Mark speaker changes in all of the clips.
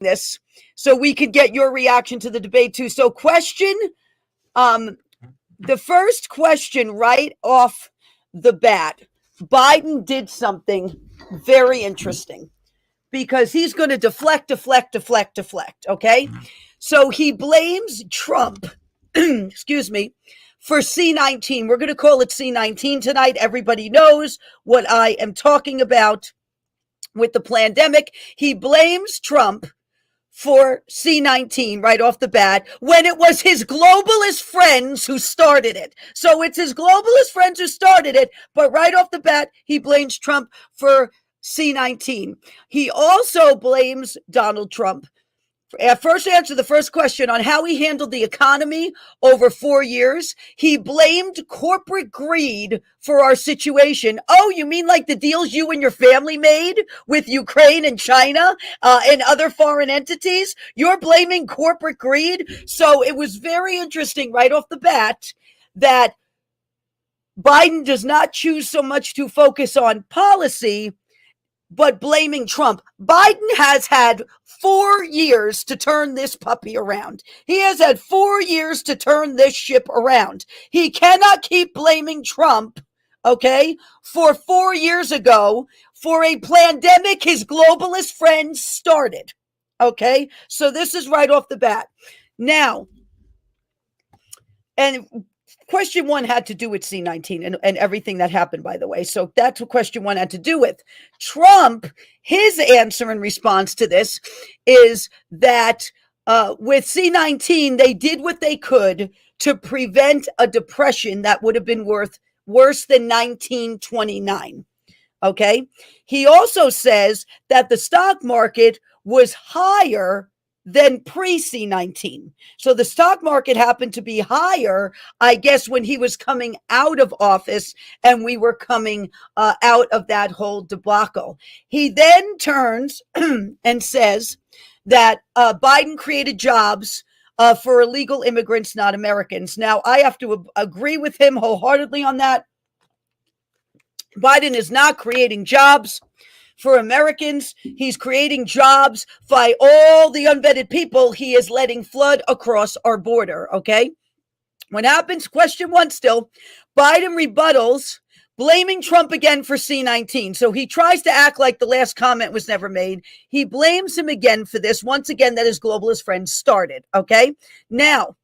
Speaker 1: this so we could get your reaction to the debate too. So the first question right off the bat, Biden did something very interesting because he's going to deflect. Okay. So he blames Trump, excuse me, for C-19. We're going to call it C-19 tonight. Everybody knows what I am talking about with the pandemic. He blames Trump for C-19 right off the bat when it was his globalist friends who started it. So it's his globalist friends who started it, but right off the bat, he blames Trump for C-19. He also blames Donald Trump. First answer the first question on how he handled the economy over 4 years. He blamed corporate greed for our situation. Oh, you mean like the deals you and your family made with Ukraine and China and other foreign entities? You're blaming corporate greed? So it was very interesting right off the bat that Biden does not choose so much to focus on policy, but blaming Trump. Biden has had 4 years to turn this puppy around. He has had 4 years to turn this ship around. He cannot keep blaming Trump, okay, for 4 years ago for a pandemic his globalist friends started, okay? So this is right off the bat. Now, and question one had to do with C-19 and everything that happened, by the way. So that's what question one had to do with. Trump, his answer in response to this is that with C-19, they did what they could to prevent a depression that would have been worse than 1929. Okay. He also says that the stock market was higher than pre-C-19. So the stock market happened to be higher, I guess, when he was coming out of office and we were coming out of that whole debacle. He then turns and says that Biden created jobs for illegal immigrants, not Americans. Now, I have to agree with him wholeheartedly on that. Biden is not creating jobs for Americans. He's creating jobs by all the unvetted people he is letting flood across our border, okay? What happens, question one still, Biden rebuttals, blaming Trump again for C-19. So he tries to act like the last comment was never made. He blames him again for this, once again, that his globalist friends started, okay? Now,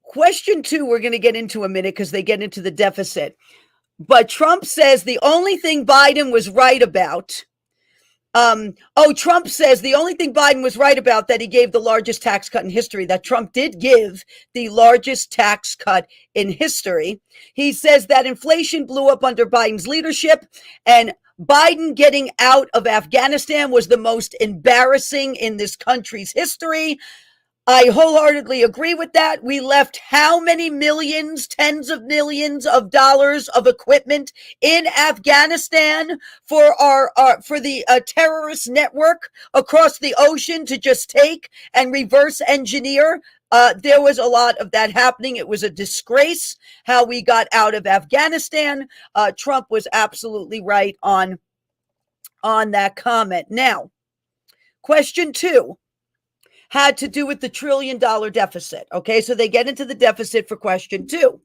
Speaker 1: question two, we're going to get into a minute because they get into the deficit. But Trump says the only thing Biden was right about, Trump says the only thing Biden was right about that he gave the largest tax cut in history, that Trump did give the largest tax cut in history. He says that inflation blew up under Biden's leadership and Biden getting out of Afghanistan was the most embarrassing in this country's history. I wholeheartedly agree with that. We left how many millions, tens of millions of dollars of equipment in Afghanistan for the terrorist network across the ocean to just take and reverse engineer. There was a lot of that happening. It was a disgrace how we got out of Afghanistan. Trump was absolutely right on that comment. Now, question two had to do with the $1 trillion deficit. Okay, so they get into the deficit for question two.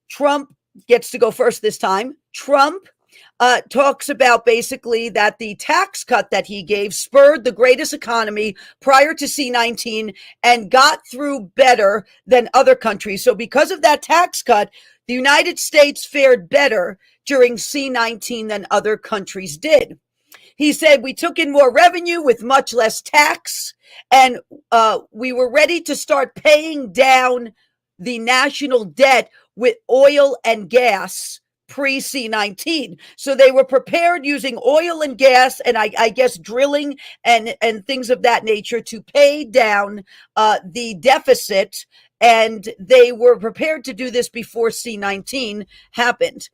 Speaker 1: Trump gets to go first this time. Trump talks about basically that the tax cut that he gave spurred the greatest economy prior to C-19 and got through better than other countries. So because of that tax cut, the United States fared better during C-19 than other countries did. He said we took in more revenue with much less tax, and we were ready to start paying down the national debt with oil and gas pre-C-19. So they were prepared using oil and gas and I guess drilling and things of that nature to pay down the deficit, and they were prepared to do this before C-19 happened.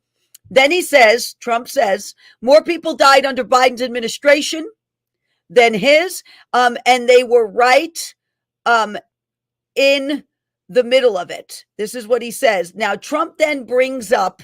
Speaker 1: Then he says, Trump says, more people died under Biden's administration than his, and they were right in the middle of it. This is what he says. Now, Trump then brings up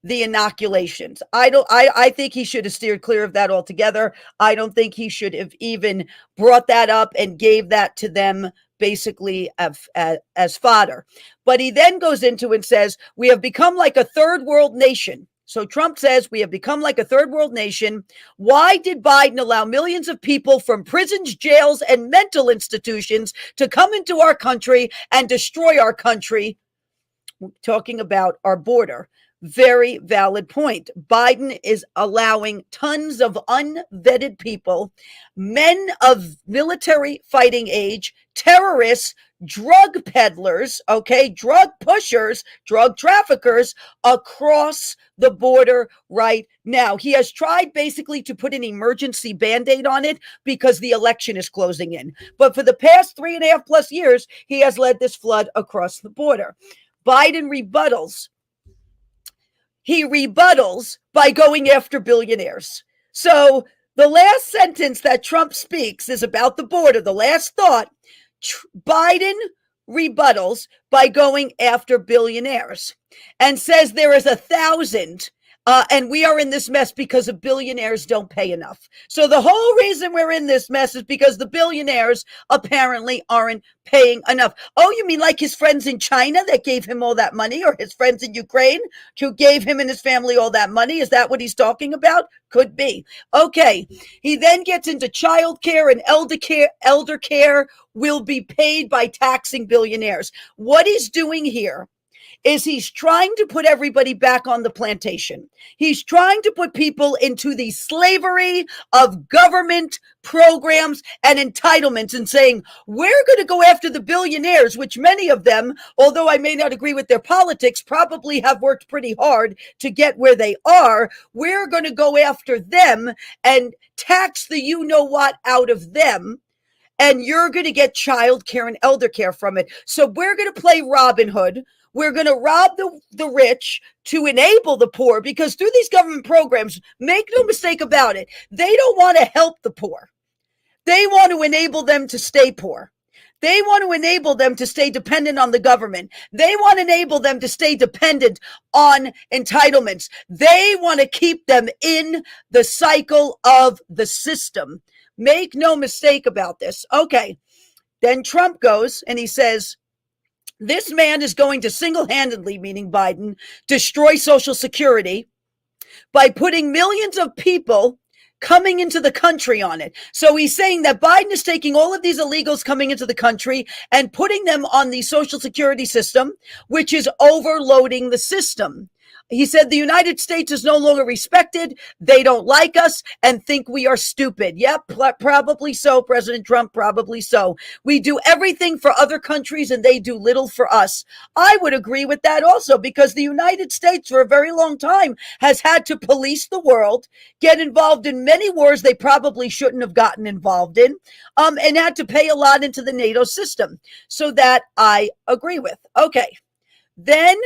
Speaker 1: the inoculations. I think he should have steered clear of that altogether. I don't think he should have even brought that up and gave that to them basically as fodder. But he then goes into and says, we have become like a third world nation. So Trump says we have become like a third world nation. Why did Biden allow millions of people from prisons, jails, and mental institutions to come into our country and destroy our country? Talking about our border. Very valid point. Biden is allowing tons of unvetted people, men of military fighting age, terrorists, drug peddlers, okay, drug pushers, drug traffickers across the border right now. He has tried basically to put an emergency band-aid on it because the election is closing in. But for the past 3.5 plus years, he has led this flood across the border. Biden rebuttals. He rebuttals by going after billionaires. So the last sentence that Trump speaks is about the border. The last thought, Biden rebuttals by going after billionaires and says there is 1,000 and we are in this mess because the billionaires don't pay enough. So the whole reason we're in this mess is because the billionaires apparently aren't paying enough. Oh, you mean like his friends in China that gave him all that money, or his friends in Ukraine who gave him and his family all that money? Is that what he's talking about? Could be. Okay. He then gets into child care and elder care will be paid by taxing billionaires. What he's doing here is he's trying to put everybody back on the plantation. He's trying to put people into the slavery of government programs and entitlements and saying, we're going to go after the billionaires, which many of them, although I may not agree with their politics, probably have worked pretty hard to get where they are. We're going to go after them and tax the you-know-what out of them. And you're going to get child care and elder care from it. So we're going to play Robin Hood. We're going to rob the rich to enable the poor, because through these government programs, make no mistake about it, they don't want to help the poor. They want to enable them to stay poor. They want to enable them to stay dependent on the government. They want to enable them to stay dependent on entitlements. They want to keep them in the cycle of the system. Make no mistake about this. Okay. Then Trump goes and he says, this man is going to single-handedly, meaning Biden, destroy Social Security by putting millions of people coming into the country on it. So he's saying that Biden is taking all of these illegals coming into the country and putting them on the Social Security system, which is overloading the system. He said the United States is no longer respected. They don't like us and think we are stupid. Yep, probably so, President Trump, probably so. We do everything for other countries and they do little for us. I would agree with that also, because the United States for a very long time has had to police the world, get involved in many wars they probably shouldn't have gotten involved in, and had to pay a lot into the NATO system. So that I agree with. Okay, then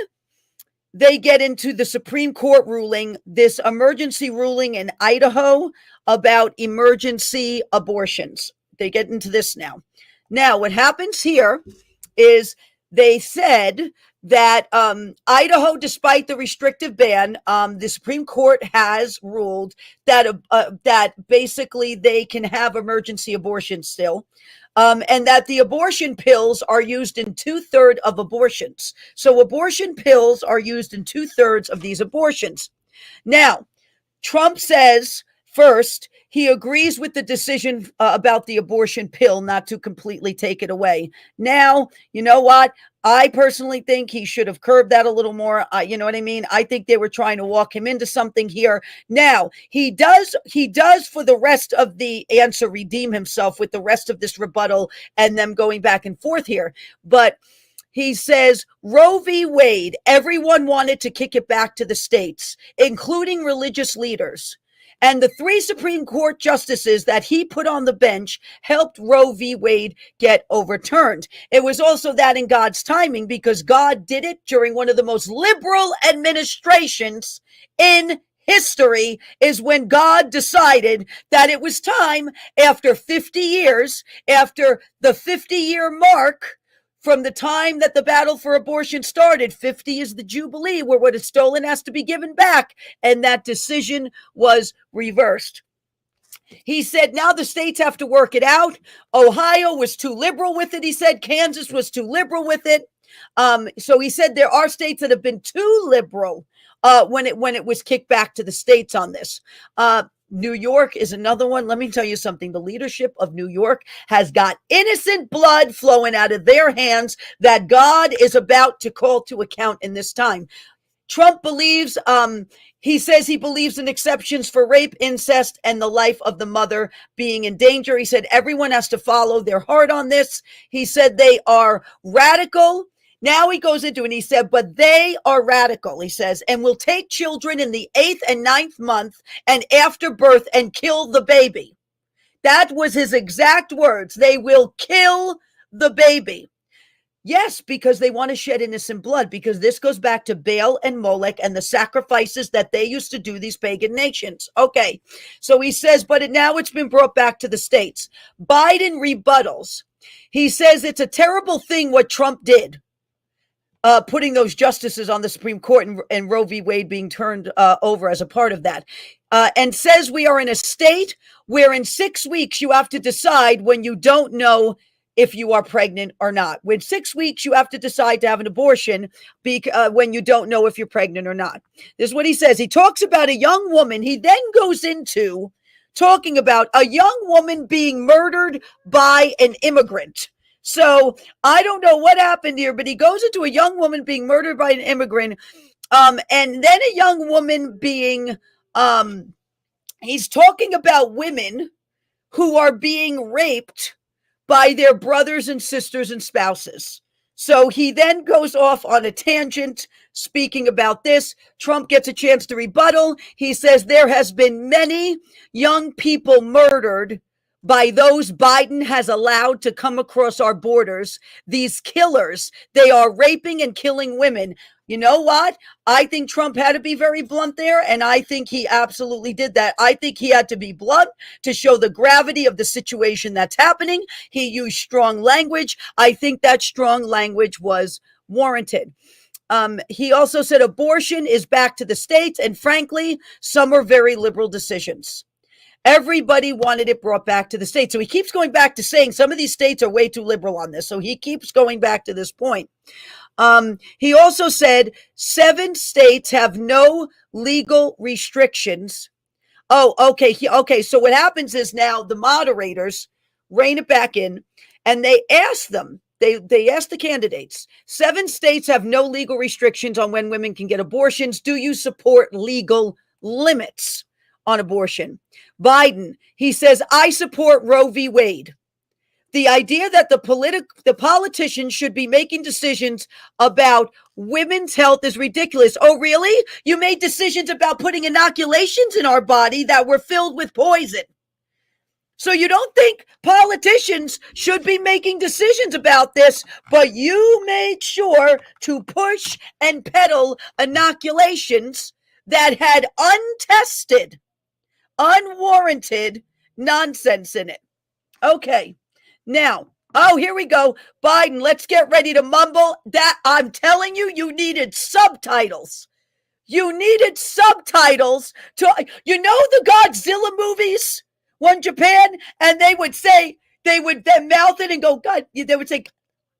Speaker 1: they get into the Supreme Court ruling, this emergency ruling in Idaho about emergency abortions. They get into this now. Now, what happens here is they said that Idaho, despite the restrictive ban, the Supreme Court has ruled that that basically they can have emergency abortions still. And that the abortion pills are used in 2/3 of abortions. So abortion pills are used in 2/3 of these abortions. Now, Trump says, first, he agrees with the decision about the abortion pill not to completely take it away. Now, you know what? I personally think he should have curbed that a little more. You know what I mean? I think they were trying to walk him into something here. Now, he does for the rest of the answer redeem himself with the rest of this rebuttal and them going back and forth here. But he says, Roe v. Wade, everyone wanted to kick it back to the states, including religious leaders. And the 3 Supreme Court justices that he put on the bench helped Roe v. Wade get overturned. It was also that in God's timing, because God did it during one of the most liberal administrations in history, is when God decided that it was time, after 50 years, after the 50-year mark, from the time that the battle for abortion started. 50 is the Jubilee, where what is stolen has to be given back. And that decision was reversed. He said now the states have to work it out. Ohio was too liberal with it, he said. Kansas was too liberal with it. So he said there are states that have been too liberal when it was kicked back to the states on this. New York is another one. Let me tell you something. The leadership of New York has got innocent blood flowing out of their hands that God is about to call to account in this time. Trump believes, he says he believes in exceptions for rape, incest, and the life of the mother being in danger. He said everyone has to follow their heart on this. He said they are radical. Now he goes into it and he said, but they are radical, he says, and will take children in the 8th and 9th month and after birth and kill the baby. That was his exact words. They will kill the baby. Yes, because they want to shed innocent blood, because this goes back to Baal and Molech and the sacrifices that they used to do, these pagan nations. Okay, so he says, but now it's been brought back to the states. Biden rebuttals. He says it's a terrible thing what Trump did. Putting those justices on the Supreme Court and Roe v. Wade being turned over as a part of that. And says we are in a state where in 6 weeks you have to decide when you don't know if you are pregnant or not. With 6 weeks, you have to decide to have an abortion when you don't know if you're pregnant or not. This is what he says. He talks about a young woman. He then goes into talking about a young woman being murdered by an immigrant. So I don't know what happened here, but he goes into a young woman being murdered by an immigrant, and then a young woman being, he's talking about women who are being raped by their brothers and sisters and spouses. So he then goes off on a tangent speaking about this. Trump gets a chance to rebuttal. He says there has been many young people murdered by those Biden has allowed to come across our borders. These killers, they are raping and killing women. You know what? I think Trump had to be very blunt there, and I think he absolutely did that. I think he had to be blunt to show the gravity of the situation that's happening. He used strong language. I think that strong language was warranted. He also said abortion is back to the states, and frankly, some are very liberal decisions. Everybody wanted it brought back to the states. So he keeps going back to saying some of these states are way too liberal on this. So he keeps going back to this point. He also said 7 states have no legal restrictions. Oh, okay. Okay. So what happens is now the moderators rein it back in and they ask them, they ask the candidates, 7 states have no legal restrictions on when women can get abortions. Do you support legal limits on abortion? Biden, he says, I support Roe v. Wade. The idea that the politicians should be making decisions about women's health is ridiculous. Oh, really? You made decisions about putting inoculations in our body that were filled with poison. So you don't think politicians should be making decisions about this, but you made sure to push and peddle inoculations that had untested, unwarranted nonsense in it. Okay. Now, oh, here we go. Biden, let's get ready to mumble. That I'm telling you, you needed subtitles. You needed subtitles to, you know, the Godzilla movies, one Japan, and they would then mouth it and go, God, they would say,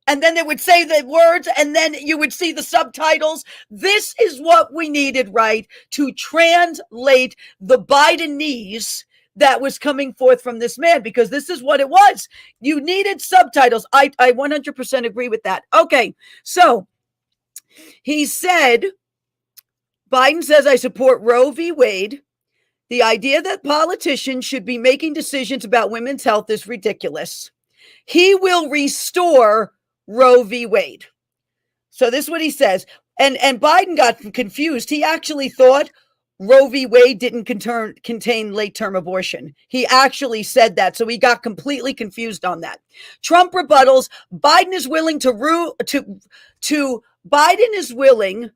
Speaker 1: and then they would say the words, and then you would see the subtitles. This is what we needed, right, to translate the Bidenese that was coming forth from this man, because this is what it was. You needed subtitles. I 100% agree with that. Okay, so he said, Biden says, I support Roe v. Wade. The idea that politicians should be making decisions about women's health is ridiculous. He will restore Roe v. Wade. So this is what he says. And Biden got confused. He actually thought Roe v. Wade didn't contain late-term abortion. He actually said that, so he got completely confused on that. Trump rebuttals. Biden is willing Biden is willing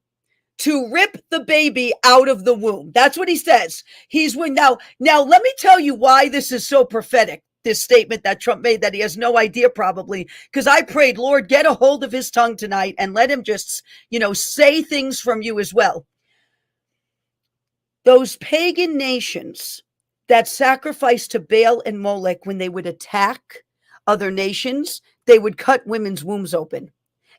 Speaker 1: to rip the baby out of the womb. That's what he says. He's willing. Now let me tell you why this is so prophetic. this statement that Trump made that he has no idea probably, because I prayed, Lord, get a hold of his tongue tonight and let him just, say things from you as well. Those pagan nations that sacrificed to Baal and Molech, when they would attack other nations, they would cut women's wombs open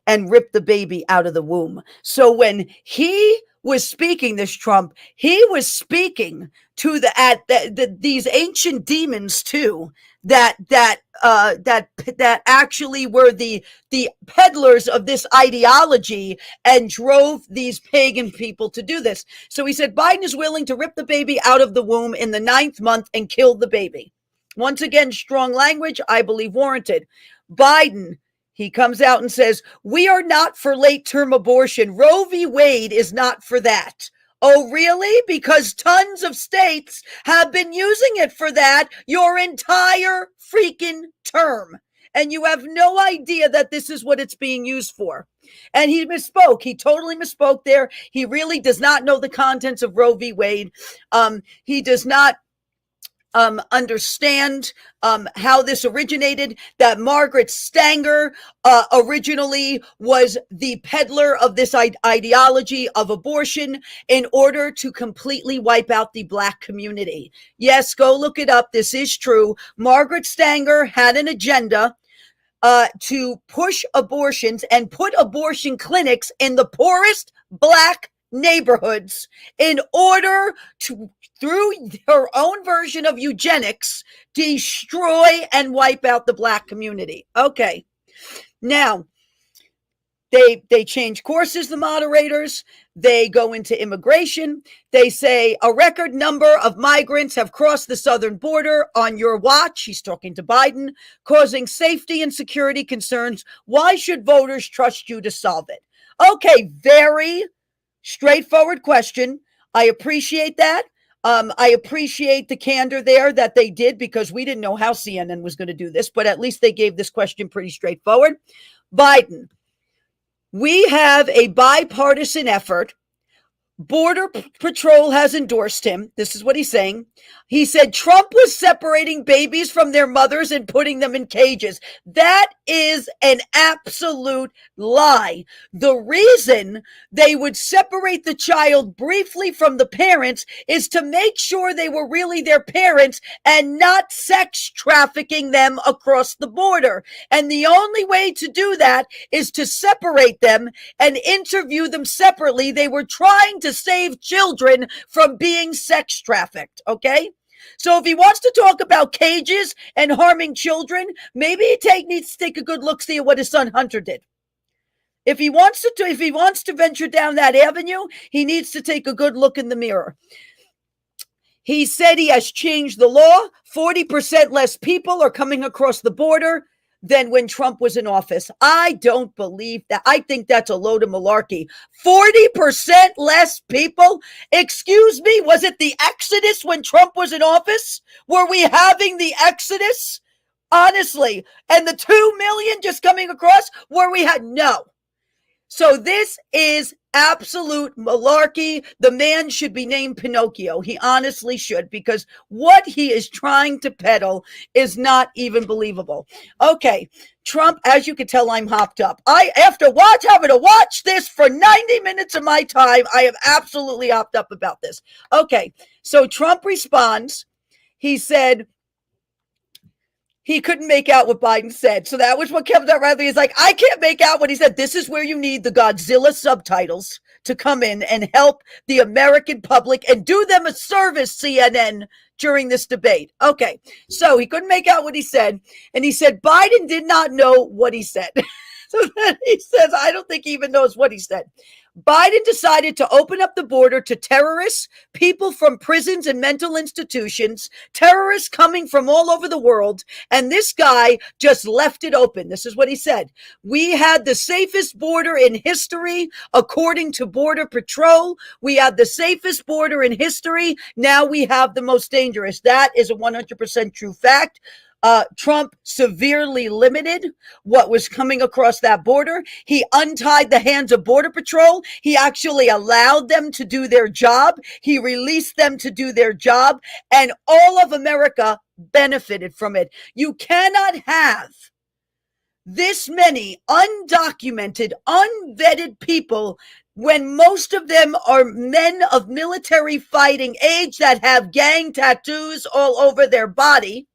Speaker 1: and rip the baby out of the womb. So when he was speaking, this Trump, he was speaking to these ancient demons too, that actually were the peddlers of this ideology and drove these pagan people to do this. So he said Biden is willing to rip the baby out of the womb in the 9th month and kill the baby. Once again, strong language, I believe warranted. Biden, he comes out and says, we are not for late-term abortion. Roe v. Wade is not for that. Oh, really? Because tons of states have been using it for that your entire freaking term. And you have no idea that this is what it's being used for. And he misspoke. He totally misspoke there. He really does not know the contents of Roe v. Wade. He does not understand how this originated, that Margaret Stanger originally was the peddler of this ideology of abortion in order to completely wipe out the Black community. Yes, go look it up. This is true. Margaret Stanger had an agenda to push abortions and put abortion clinics in the poorest Black neighborhoods in order to, through her own version of eugenics, destroy and wipe out the Black community. Okay. Now, they change courses, the moderators. They go into immigration. They say a record number of migrants have crossed the southern border on your watch. He's talking to Biden, causing safety and security concerns. Why should voters trust you to solve it? Okay, very straightforward question. I appreciate that. I appreciate the candor there that they did, because we didn't know how CNN was going to do this, but at least they gave this question pretty straightforward. Biden, we have a bipartisan effort. Border Patrol has endorsed him. This is what he's saying. He said Trump was separating babies from their mothers and putting them in cages. That is an absolute lie. The reason they would separate the child briefly from the parents is to make sure they were really their parents and not sex trafficking them across the border. And the only way to do that is to separate them and interview them separately. They were trying to save children from being sex trafficked, okay? So if he wants to talk about cages and harming children, maybe he needs to take a good look, see at what his son Hunter did. If he wants to venture down that avenue, he needs to take a good look in the mirror. He said he has changed the law. 40% less people are coming across the border than when Trump was in office. I don't believe that. I think that's a load of malarkey. 40% less people? Excuse me, was it the Exodus when Trump was in office? Were we having the Exodus? Honestly. And the 2 million just coming across? No. So this is absolute malarkey. The man should be named Pinocchio. He honestly should, because what he is trying to peddle is not even believable. Okay, Trump, as you can tell, I'm hopped up. After having to watch this for 90 minutes of my time, I am absolutely hopped up about this. Okay, so Trump responds. He said he couldn't make out what Biden said. So that was what kept out rather. He's like, I can't make out what he said. This is where you need the Godzilla subtitles to come in and help the American public and do them a service, CNN, during this debate. Okay, so he couldn't make out what he said. And he said Biden did not know what he said. So then he says, I don't think he even knows what he said. Biden decided to open up the border to terrorists, people from prisons and mental institutions, terrorists coming from all over the world. And this guy just left it open. This is what he said. We had the safest border in history, according to Border Patrol. We had the safest border in history. Now we have the most dangerous. That is a 100% true fact. Trump severely limited what was coming across that border. He untied the hands of Border Patrol. He actually allowed them to do their job. He released them to do their job, and all of America benefited from it. You cannot have this many undocumented, unvetted people when most of them are men of military fighting age that have gang tattoos all over their body.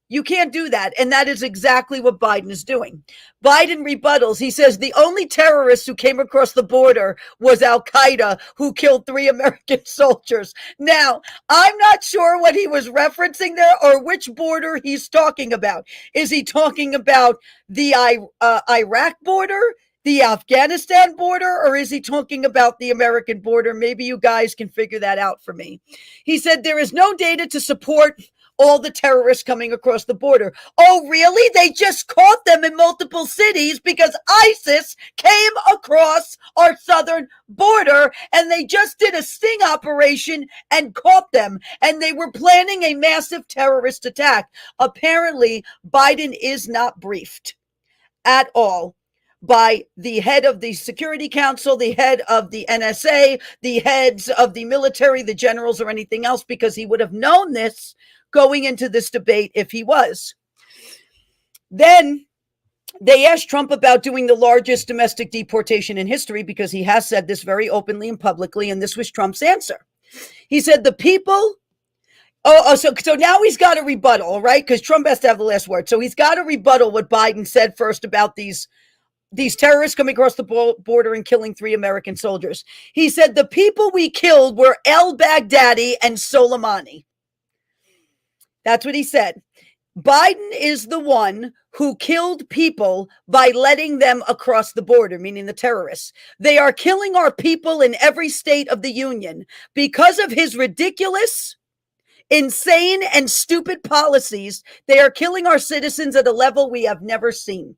Speaker 1: You can't do that. And that is exactly what Biden is doing. Biden rebuttals. He says the only terrorist who came across the border was Al Qaeda, who killed 3 American soldiers. Now, I'm not sure what he was referencing there or which border he's talking about. Is he talking about the Iraq border, the Afghanistan border, or is he talking about the American border? Maybe you guys can figure that out for me. He said there is no data to support all the terrorists coming across the border. Oh, really? They just caught them in multiple cities because ISIS came across our southern border and they just did a sting operation and caught them. And they were planning a massive terrorist attack. Apparently, Biden is not briefed at all by the head of the Security Council, the head of the NSA, the heads of the military, the generals, or anything else, because he would have known this going into this debate if he was. Then they asked Trump about doing the largest domestic deportation in history because he has said this very openly and publicly, and this was Trump's answer. He said the people... So now he's got a rebuttal, right? Because Trump has to have the last word. So he's got to rebuttal what Biden said first about these terrorists coming across the border and killing 3 American soldiers. He said the people we killed were al-Baghdadi and Soleimani. That's what he said. Biden is the one who killed people by letting them across the border, meaning the terrorists. They are killing our people in every state of the union because of his ridiculous, insane, and stupid policies. They are killing our citizens at a level we have never seen.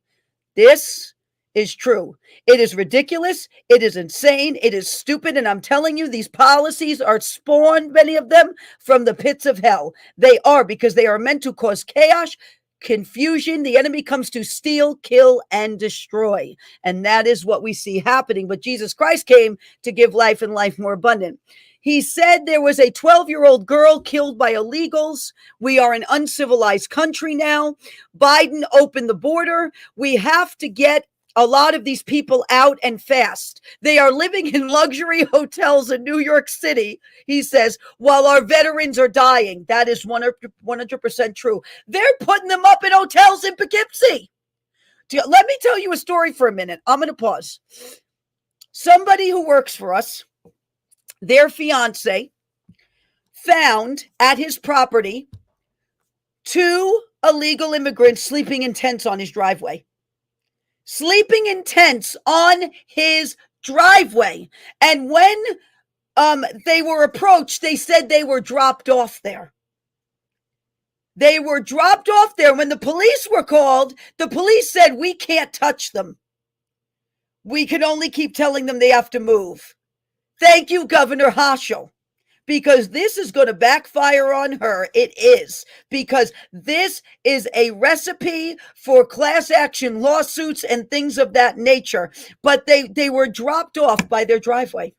Speaker 1: This is true. It is ridiculous. It is insane. It is stupid. And I'm telling you, these policies are spawned, many of them, from the pits of hell. They are, because they are meant to cause chaos, confusion. The enemy comes to steal, kill, and destroy. And that is what we see happening. But Jesus Christ came to give life and life more abundant. He said there was a 12-year-old girl killed by illegals. We are an uncivilized country now. Biden opened the border. We have to get a lot of these people out and fast. They are living in luxury hotels in New York City, he says, while our veterans are dying. That is 100% true. They're putting them up in hotels in Poughkeepsie. Let me tell you a story for a minute. I'm going to pause. Somebody who works for us, their fiance found at his property 2 illegal immigrants sleeping in tents on his driveway. Sleeping in tents on his driveway. And when they were approached, they said they were dropped off there. They were dropped off there. When the police were called, the police said, we can't touch them. We can only keep telling them they have to move. Thank you, Governor Hochul. Because this is going to backfire on her. It is. Because this is a recipe for class action lawsuits and things of that nature. But they were dropped off by their driveway.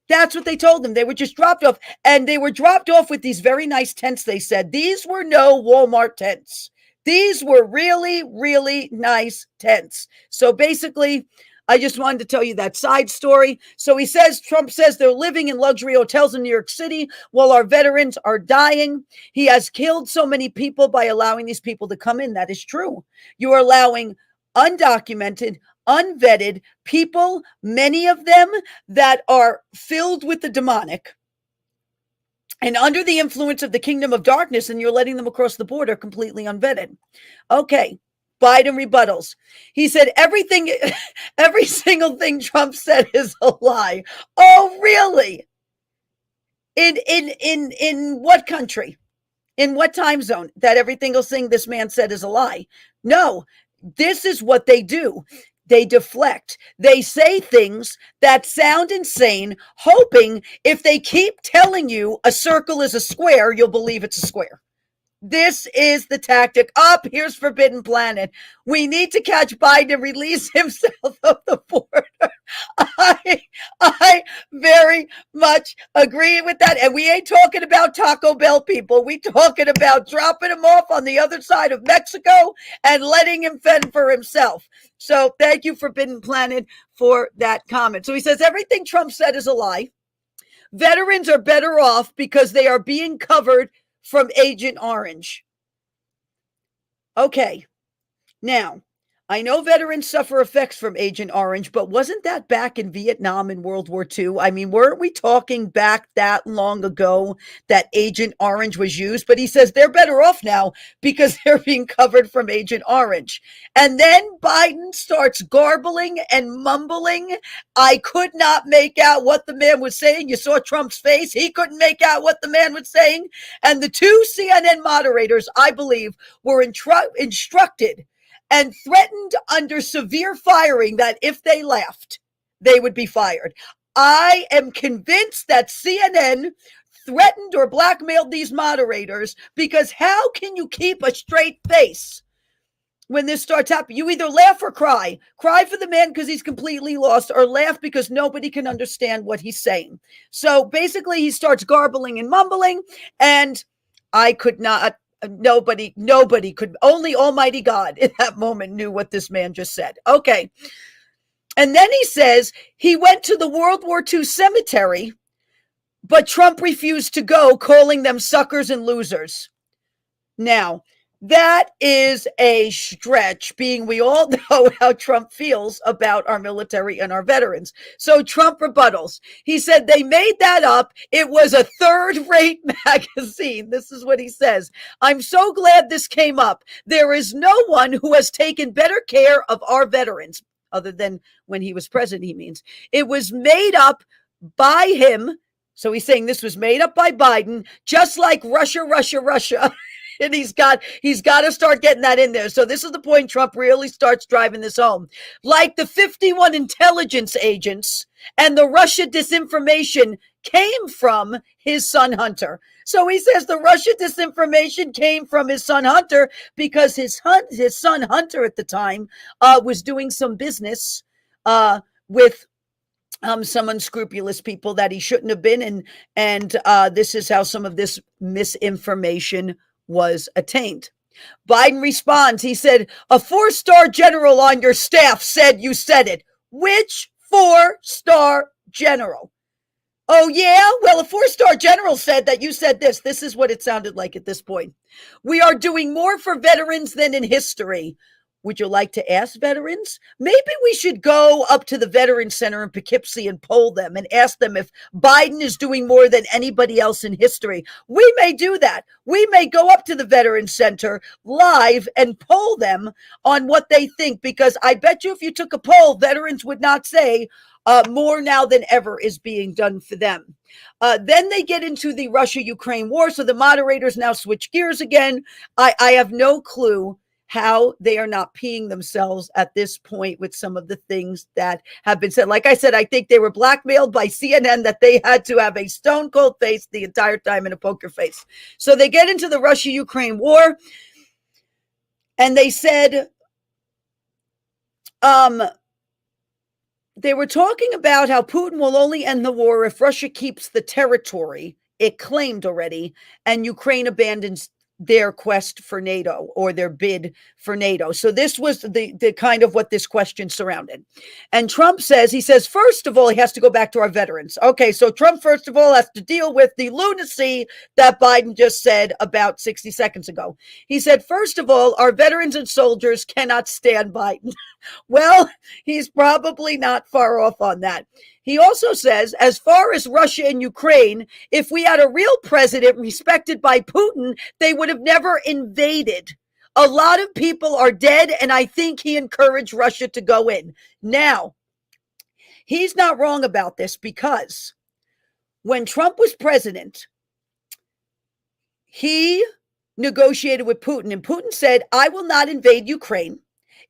Speaker 1: That's what they told them. They were just dropped off. And they were dropped off with these very nice tents, they said. These were no Walmart tents. These were really, really nice tents. So basically, I just wanted to tell you that side story. So he says, Trump says they're living in luxury hotels in New York City while our veterans are dying. He has killed so many people by allowing these people to come in. That is true. You are allowing undocumented, unvetted people, many of them that are filled with the demonic and under the influence of the kingdom of darkness, and you're letting them across the border completely unvetted. Okay. Biden rebuttals. He said every single thing Trump said is a lie. Oh, really? In what country? In what time zone? That every single thing this man said is a lie? No, this is what they do. They deflect. They say things that sound insane, hoping if they keep telling you a circle is a square, you'll believe it's a square. This is the tactic. Up, here's Forbidden Planet. We need to catch Biden and release him south of the border. I, I very much agree with that. And we ain't talking about Taco Bell people. We talking about dropping him off on the other side of Mexico and letting him fend for himself. So thank you, Forbidden Planet, for that comment. So he says everything Trump said is a lie. Veterans are better off because they are being covered from Agent Orange. Okay, now, I know veterans suffer effects from Agent Orange, but wasn't that back in Vietnam in World War II? I mean, weren't we talking back that long ago that Agent Orange was used? But he says they're better off now because they're being covered from Agent Orange. And then Biden starts garbling and mumbling. I could not make out what the man was saying. You saw Trump's face. He couldn't make out what the man was saying. And the two CNN moderators, I believe, were instructed and threatened under severe firing that if they laughed, they would be fired. I am convinced that CNN threatened or blackmailed these moderators because how can you keep a straight face when this starts happening? You either laugh or cry. Cry for the man because he's completely lost, or laugh because nobody can understand what he's saying. So basically, he starts garbling and mumbling, and I could not. Nobody could, only Almighty God in that moment knew what this man just said. Okay. And then he says he went to the World War II cemetery, but Trump refused to go, calling them suckers and losers. Now, that is a stretch, being we all know how Trump feels about our military and our veterans. So Trump rebuttals. He said they made that up. It was a third-rate magazine. This is what he says. I'm so glad this came up. There is no one who has taken better care of our veterans, other than when he was president, he means. It was made up by him. So he's saying this was made up by Biden, just like Russia. And he's got to start getting that in there. So this is the point Trump really starts driving this home. Like the 51 intelligence agents and the Russia disinformation came from his son Hunter. So he says the Russia disinformation came from his son Hunter because his son Hunter at the time was doing some business with some unscrupulous people that he shouldn't have been. And this is how some of this misinformation was attained. Biden responds. He said, a 4-star general on your staff said you said it. Which 4-star general? Oh, yeah? Well, a 4-star general said that you said this. This is what it sounded like at this point. We are doing more for veterans than in history. Would you like to ask veterans? Maybe we should go up to the Veterans Center in Poughkeepsie and poll them and ask them if Biden is doing more than anybody else in history. We may do that. We may go up to the Veterans Center live and poll them on what they think, because I bet you if you took a poll, veterans would not say more now than ever is being done for them. Then they get into the Russia-Ukraine war. So the moderators now switch gears again. I have no clue how they are not peeing themselves at this point with some of the things that have been said. Like I said, I think they were blackmailed by CNN that they had to have a stone cold face the entire time and a poker face. So they get into the Russia-Ukraine war, and they said, they were talking about how Putin will only end the war if Russia keeps the territory it claimed already and Ukraine abandons their quest for NATO or their bid for NATO. So this was the kind of what this question surrounded. And Trump says, he says, first of all, he has to go back to our veterans. Okay, so Trump, first of all, has to deal with the lunacy that Biden just said about 60 seconds ago. He said, first of all, our veterans and soldiers cannot stand Biden. Well, he's probably not far off on that. He also says, as far as Russia and Ukraine, if we had a real president respected by Putin, they would have never invaded. A lot of people are dead, and I think he encouraged Russia to go in. Now, he's not wrong about this, because when Trump was president, he negotiated with Putin, and Putin said, I will not invade Ukraine.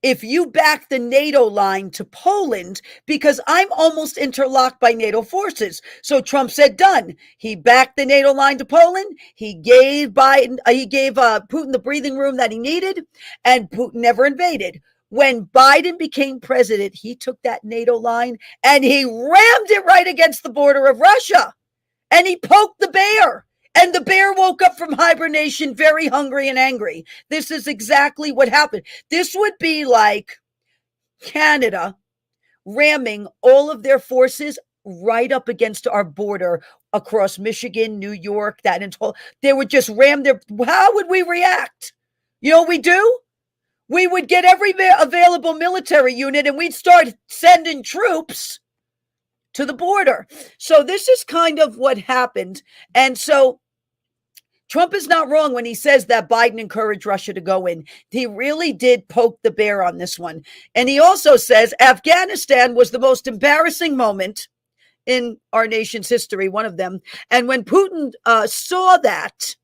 Speaker 1: if you back the NATO line to Poland, because I'm almost interlocked by NATO forces. So Trump said, done. He backed the NATO line to Poland. He gave Putin the breathing room that he needed, and Putin never invaded. When Biden became president, he took that NATO line and he rammed it right against the border of Russia. And he poked the bear. And the bear woke up from hibernation very hungry and angry. This is exactly what happened. This would be like Canada ramming all of their forces right up against our border across Michigan, New York, that entire, they would just ram their, how would we react? You know what we do? We would get every available military unit and we'd start sending troops to the border. So this is kind of what happened. And so Trump is not wrong when he says that Biden encouraged Russia to go in. He really did poke the bear on this one. And he also says Afghanistan was the most embarrassing moment in our nation's history, one of them. And when Putin saw that,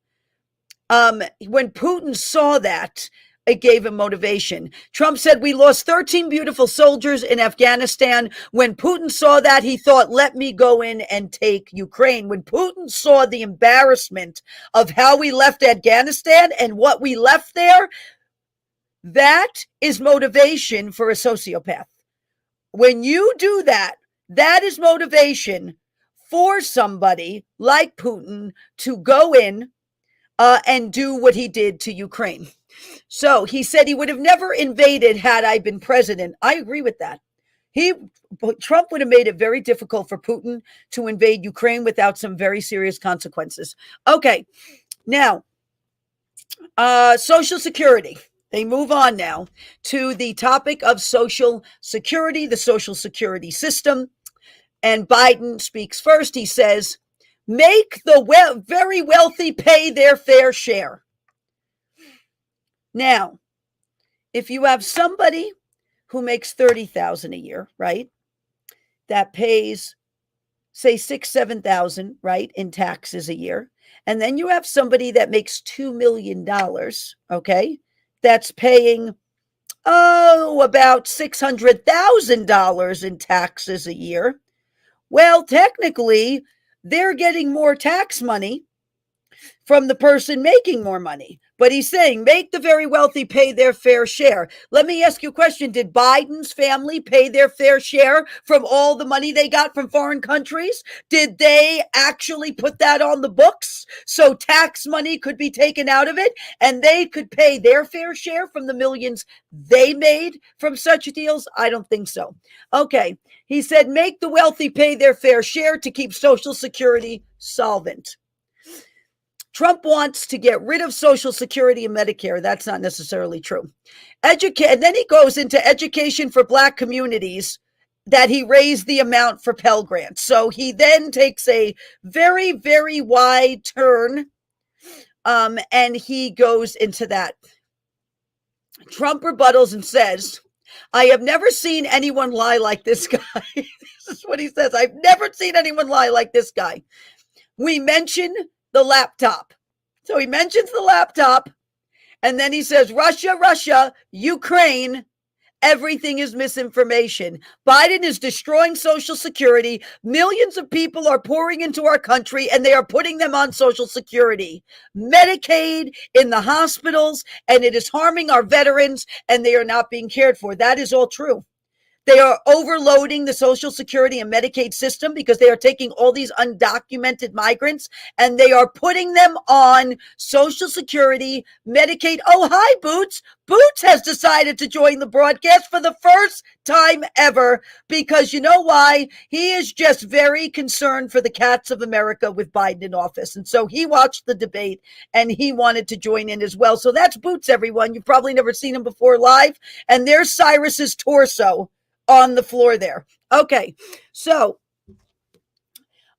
Speaker 1: it gave him motivation. Trump said, we lost 13 beautiful soldiers in Afghanistan. When Putin saw that, he thought, let me go in and take Ukraine. When Putin saw the embarrassment of how we left Afghanistan and what we left there, that is motivation for a sociopath. When you do that, that is motivation for somebody like Putin to go in and do what he did to Ukraine. So he said he would have never invaded had I been president. I agree with that. Trump would have made it very difficult for Putin to invade Ukraine without some very serious consequences. Okay, now, Social Security. They move on now to the topic of Social Security, the Social Security system. And Biden speaks first. He says, make the very wealthy pay their fair share. Now, if you have somebody who makes $30,000 a year, right, that pays, say, $6,000, $7,000, right, in taxes a year, and then you have somebody that makes $2 million, okay, that's paying, about $600,000 in taxes a year. Well, technically, they're getting more tax money from the person making more money. But he's saying, make the very wealthy pay their fair share. Let me ask you a question. Did Biden's family pay their fair share from all the money they got from foreign countries? Did they actually put that on the books so tax money could be taken out of it and they could pay their fair share from the millions they made from such deals? I don't think so. Okay. He said, make the wealthy pay their fair share to keep Social Security solvent. Trump wants to get rid of Social Security and Medicare. That's not necessarily true. And then he goes into education for Black communities, that he raised the amount for Pell Grants. So he then takes a very, very wide turn, and he goes into that. Trump rebuttals and says, I have never seen anyone lie like this guy. This is what he says. I've never seen anyone lie like this guy. We mention the laptop. So he mentions the laptop, and then he says, Russia, Russia, Ukraine, everything is misinformation. Biden is destroying Social Security. Millions of people are pouring into our country, and they are putting them on Social Security, Medicaid, in the hospitals, and it is harming our veterans, and they are not being cared for. That is all true. They are overloading the Social Security and Medicaid system because they are taking all these undocumented migrants and they are putting them on Social Security, Medicaid. Oh, hi, Boots. Boots has decided to join the broadcast for the first time ever because you know why? He is just very concerned for the cats of America with Biden in office. And so he watched the debate and he wanted to join in as well. So that's Boots, everyone. You've probably never seen him before live. And there's Cyrus's torso on the floor there. Okay, so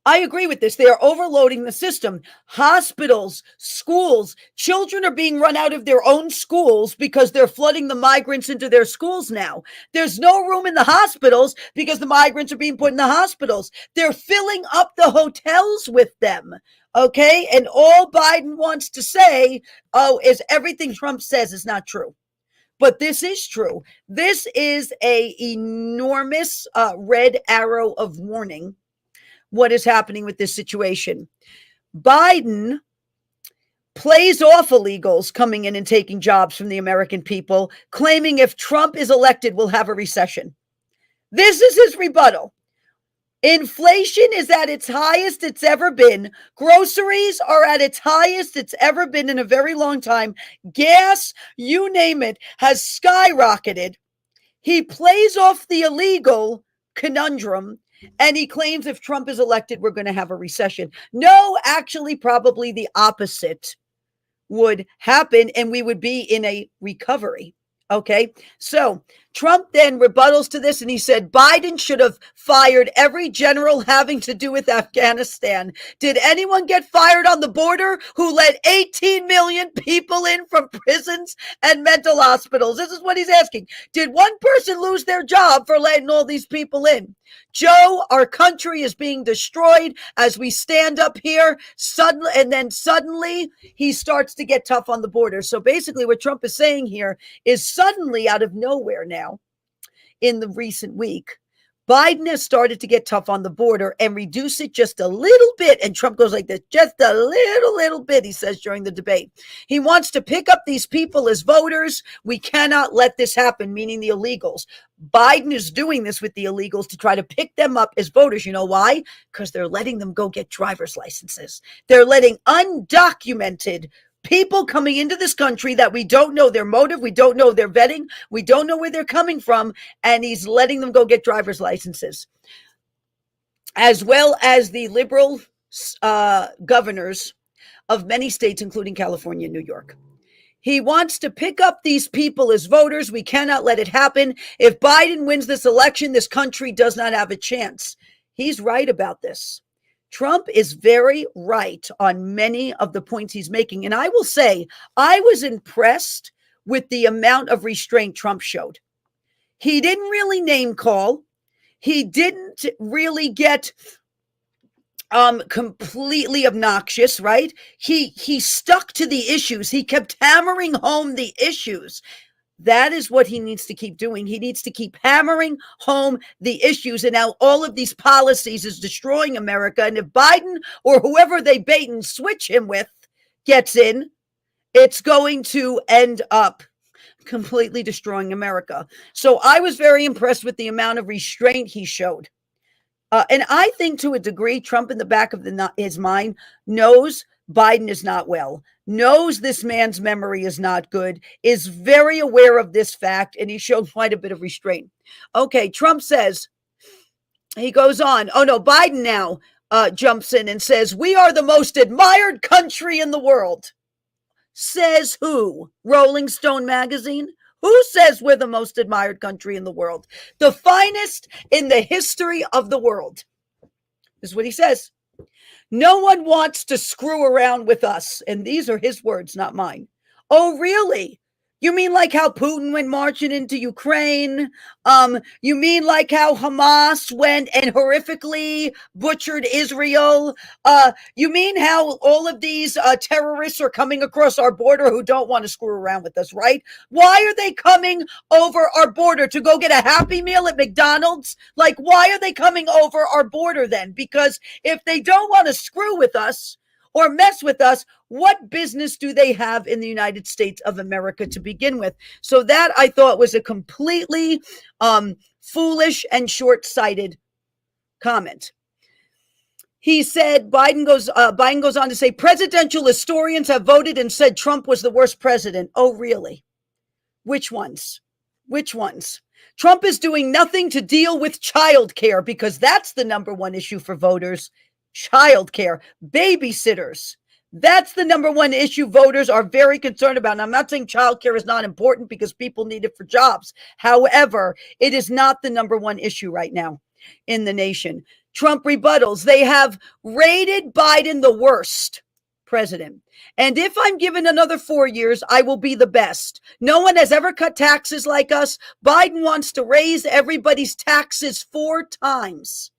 Speaker 1: I agree with this. They are overloading the system. Hospitals, schools, children are being run out of their own schools because they're flooding the migrants into their schools now. There's no room in the hospitals because the migrants are being put in the hospitals. They're filling up the hotels with them. Okay, and all Biden wants to say, is everything Trump says is not true. But this is true. This is a enormous red arrow of warning. What is happening with this situation? Biden plays off illegals coming in and taking jobs from the American people, claiming if Trump is elected, we'll have a recession. This is his rebuttal. Inflation is at its highest it's ever been. Groceries are at its highest it's ever been in a very long time. Gas, you name it, has skyrocketed. He plays off the illegal conundrum, and he claims if Trump is elected, we're going to have a recession. No, actually, probably the opposite would happen, and we would be in a recovery. Okay, so Trump then rebuttals to this, and he said Biden should have fired every general having to do with Afghanistan. Did anyone get fired on the border who let 18 million people in from prisons and mental hospitals? This is what he's asking. Did one person lose their job for letting all these people in? Joe, our country is being destroyed as we stand up here. Suddenly he starts to get tough on the border. So basically what Trump is saying here is suddenly out of nowhere now in the recent week, Biden has started to get tough on the border and reduce it just a little bit. And Trump goes like this, just a little bit, he says during the debate. He wants to pick up these people as voters. We cannot let this happen, meaning the illegals. Biden is doing this with the illegals to try to pick them up as voters. You know why? Because they're letting them go get driver's licenses. They're letting undocumented people coming into this country that we don't know their motive, we don't know their vetting, we don't know where they're coming from, and he's letting them go get driver's licenses. As well as the liberal governors of many states, including California and New York. He wants to pick up these people as voters. We cannot let it happen. If Biden wins this election, this country does not have a chance. He's right about this. Trump is very right on many of the points he's making. And I will say, I was impressed with the amount of restraint Trump showed. He didn't really name call. He didn't really get completely obnoxious, right? He stuck to the issues. He kept hammering home the issues. That is what he needs to keep doing. He needs to keep hammering home the issues. And now all of these policies is destroying America. And if Biden or whoever they bait and switch him with gets in, it's going to end up completely destroying America. So I was very impressed with the amount of restraint he showed. And I think to a degree, Trump in the back of his mind knows Biden is not well, knows this man's memory is not good, is very aware of this fact, and he showed quite a bit of restraint. Okay, Trump says, he goes on, oh no, Biden now jumps in and says, we are the most admired country in the world. Says who? Rolling Stone magazine? Who says we're the most admired country in the world? The finest in the history of the world. This is what he says. No one wants to screw around with us. And these are his words, not mine. Oh, really? You mean like how Putin went marching into Ukraine? You mean like how Hamas went and horrifically butchered Israel? You mean how all of these terrorists are coming across our border who don't want to screw around with us, right? Why are they coming over our border to go get a Happy Meal at McDonald's? Like, why are they coming over our border then? Because if they don't want to screw with us or mess with us, what business do they have in the United States of America to begin with? So that I thought was a completely foolish and short-sighted comment. He said, Biden goes on to say, presidential historians have voted and said Trump was the worst president. Oh, really? Which ones? Which ones? Trump is doing nothing to deal with child care because that's the number one issue for voters. Child care, babysitters. That's the number one issue voters are very concerned about. And I'm not saying child care is not important because people need it for jobs. However, it is not the number one issue right now in the nation. Trump rebuttals. They have rated Biden the worst president. And if I'm given another 4 years, I will be the best. No one has ever cut taxes like us. Biden wants to raise everybody's taxes 4 times.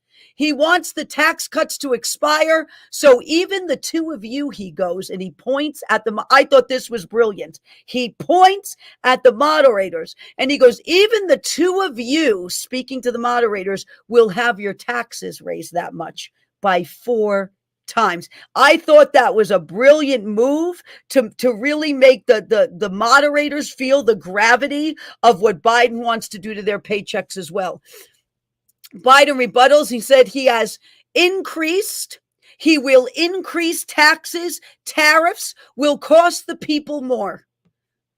Speaker 1: He wants the tax cuts to expire. So even the two of you, he goes and he points at the, I thought this was brilliant. He points at the moderators and he goes, even the two of you, speaking to the moderators, will have your taxes raised that much by 4 times. I thought that was a brilliant move to really make the moderators feel the gravity of what Biden wants to do to their paychecks as well. Biden rebuttals. He said he will increase taxes. Tariffs will cost the people more.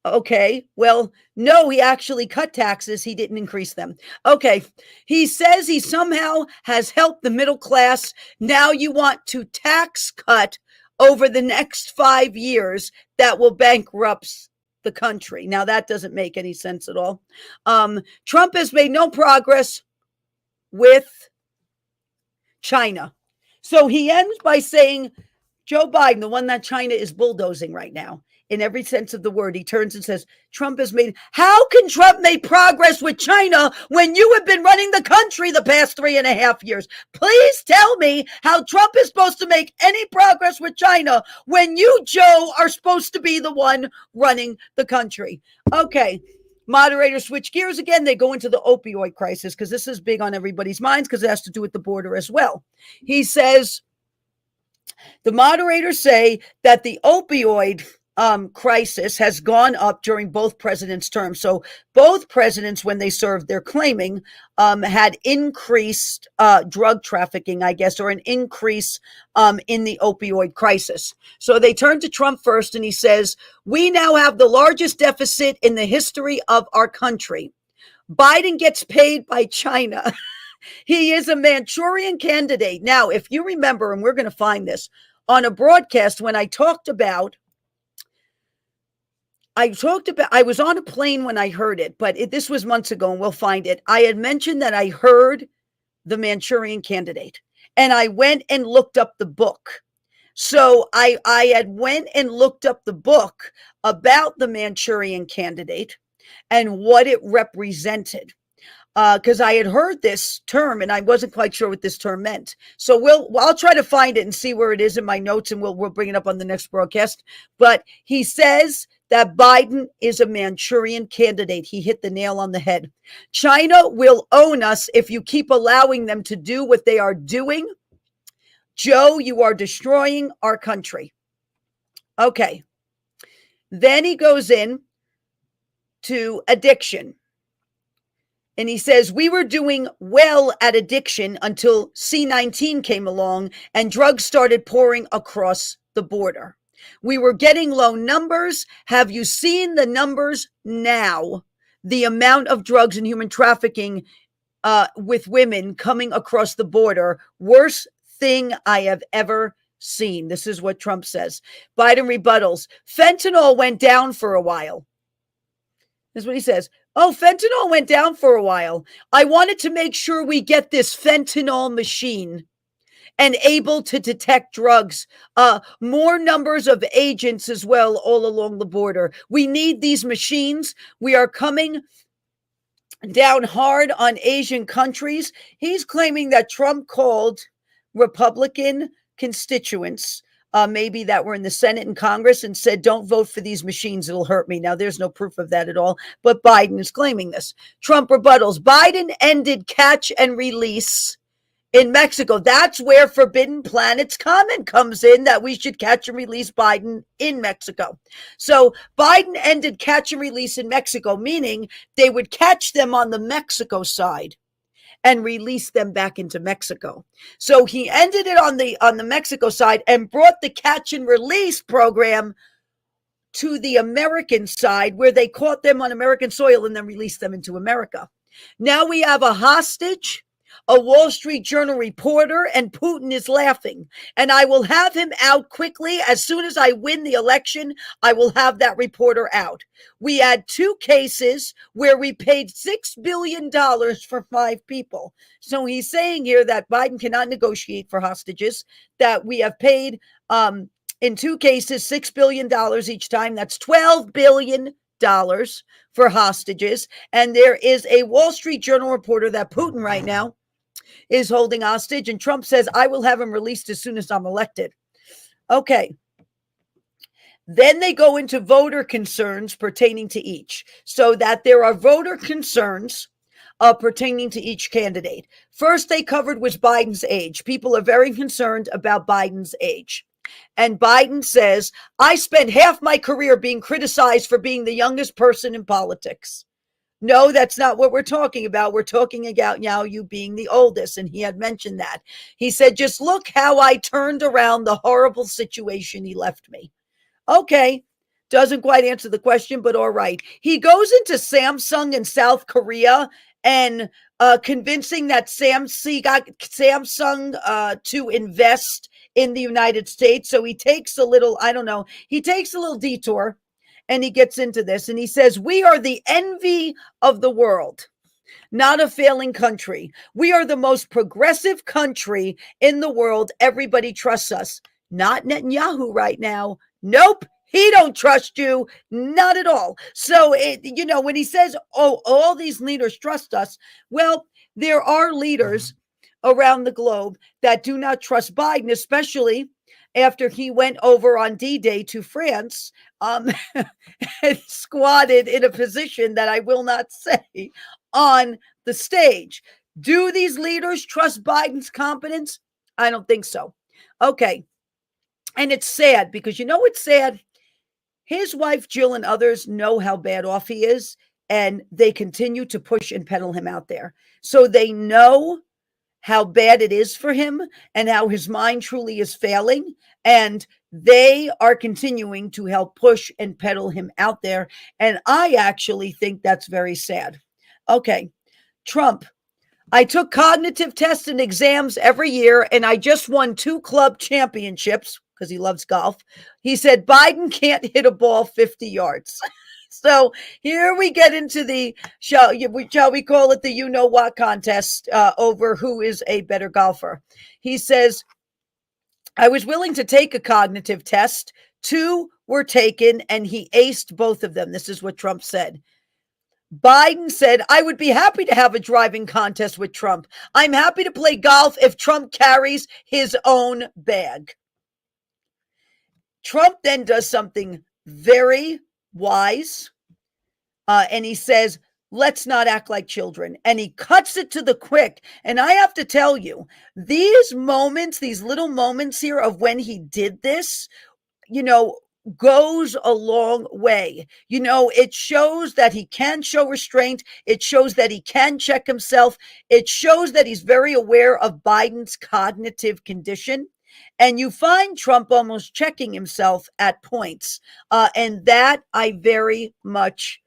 Speaker 1: Okay, well, no, he actually cut taxes. He didn't increase them. Okay, he says he somehow has helped the middle class. Now you want to tax cut over the next 5 years that will bankrupt the country. Now that doesn't make any sense at all. Trump has made no progress with China. So he ends by saying, Joe Biden, the one that China is bulldozing right now, in every sense of the word, he turns and says, Trump has made, how can Trump make progress with China when you have been running the country the past 3.5 years? Please tell me how Trump is supposed to make any progress with China when you, Joe, are supposed to be the one running the country. Okay. Moderators switch gears again. They go into the opioid crisis because this is big on everybody's minds because it has to do with the border as well. He says, the moderators say that the opioid crisis has gone up during both presidents' terms. So both presidents, when they served, they're claiming had increased drug trafficking, I guess, or an increase in the opioid crisis. So they turn to Trump first, and he says, we now have the largest deficit in the history of our country. Biden gets paid by China. He is a Manchurian candidate. Now, if you remember, and we're going to find this on a broadcast when I was on a plane when I heard it, but this was months ago and we'll find it. I had mentioned that I heard the Manchurian Candidate and I went and looked up the book. So I had went and looked up the book about the Manchurian Candidate and what it represented. Because I had heard this term and I wasn't quite sure what this term meant. So I'll try to find it and see where it is in my notes, and we'll bring it up on the next broadcast. But he says that Biden is a Manchurian candidate. He hit the nail on the head. China will own us if you keep allowing them to do what they are doing. Joe, you are destroying our country. Okay. Then he goes in to addiction. And he says, we were doing well at addiction until C-19 came along and drugs started pouring across the border. We were getting low numbers. Have you seen the numbers now? The amount of drugs and human trafficking with women coming across the border, worst thing I have ever seen. This is what Trump says. Biden rebuttals. Fentanyl went down for a while. That's what he says. Oh, fentanyl went down for a while. I wanted to make sure we get this fentanyl machine and able to detect drugs. More numbers of agents as well all along the border. We need these machines. We are coming down hard on Asian countries. He's claiming that Trump called Republican constituents maybe that were in the Senate and Congress and said, don't vote for these machines. It'll hurt me. Now, there's no proof of that at all, but Biden is claiming this. Trump rebuttals. Biden ended catch and release in Mexico. That's where Forbidden Planet's comment comes in, that we should catch and release Biden in Mexico. So Biden ended catch and release in Mexico, meaning they would catch them on the Mexico side and release them back into Mexico. So he ended it on the Mexico side and brought the catch and release program to the American side, where they caught them on American soil and then released them into America. Now we have a hostage, a Wall Street Journal reporter, and Putin is laughing. And I will have him out quickly. As soon as I win the election, I will have that reporter out. We had 2 cases where we paid $6 billion for 5 people. So he's saying here that Biden cannot negotiate for hostages, that we have paid in 2 cases $6 billion each time. That's $12 billion for hostages. And there is a Wall Street Journal reporter that Putin right now is holding hostage. And Trump says, I will have him released as soon as I'm elected. Okay. Then they go into voter concerns pertaining to each, so that there are voter concerns pertaining to each candidate. First, they covered was Biden's age. People are very concerned about Biden's age. And Biden says, I spent half my career being criticized for being the youngest person in politics. No, that's not what we're talking about. We're talking about now you being the oldest. And he had mentioned that. He said, just look how I turned around the horrible situation he left me. Okay. Doesn't quite answer the question, but all right. He goes into Samsung in South Korea and convincing that Samsung to invest in the United States. So he takes a little, I don't know, he takes a little detour and he gets into this and he says, we are the envy of the world, not a failing country. We are the most progressive country in the world. Everybody trusts us. Not Netanyahu right now. Nope. He don't trust you. Not at all. So, when he says, oh, all these leaders trust us, well, there are leaders around the globe that do not trust Biden, especially after he went over on D-Day to France and squatted in a position that I will not say on the stage. Do these leaders trust Biden's competence? I don't think so. Okay. And it's sad because it's sad. His wife, Jill, and others know how bad off he is, and they continue to push and peddle him out there. So they know how bad it is for him and how his mind truly is failing. And they are continuing to help push and peddle him out there. And I actually think that's very sad. Okay. Trump. I took cognitive tests and exams every year, and I just won 2 club championships because he loves golf. He said, Biden can't hit a ball 50 yards. So here we get into the, shall we call it the you-know-what contest over who is a better golfer. He says, I was willing to take a cognitive test. 2 were taken, and he aced both of them. This is what Trump said. Biden said, I would be happy to have a driving contest with Trump. I'm happy to play golf if Trump carries his own bag. Trump then does something very wise, and he says, let's not act like children. And he cuts it to the quick. And I have to tell you, these moments, these little moments here of when he did this, goes a long way. It shows that he can show restraint. It shows that he can check himself. It shows that he's very aware of Biden's cognitive condition. And you find Trump almost checking himself at points. And that I very much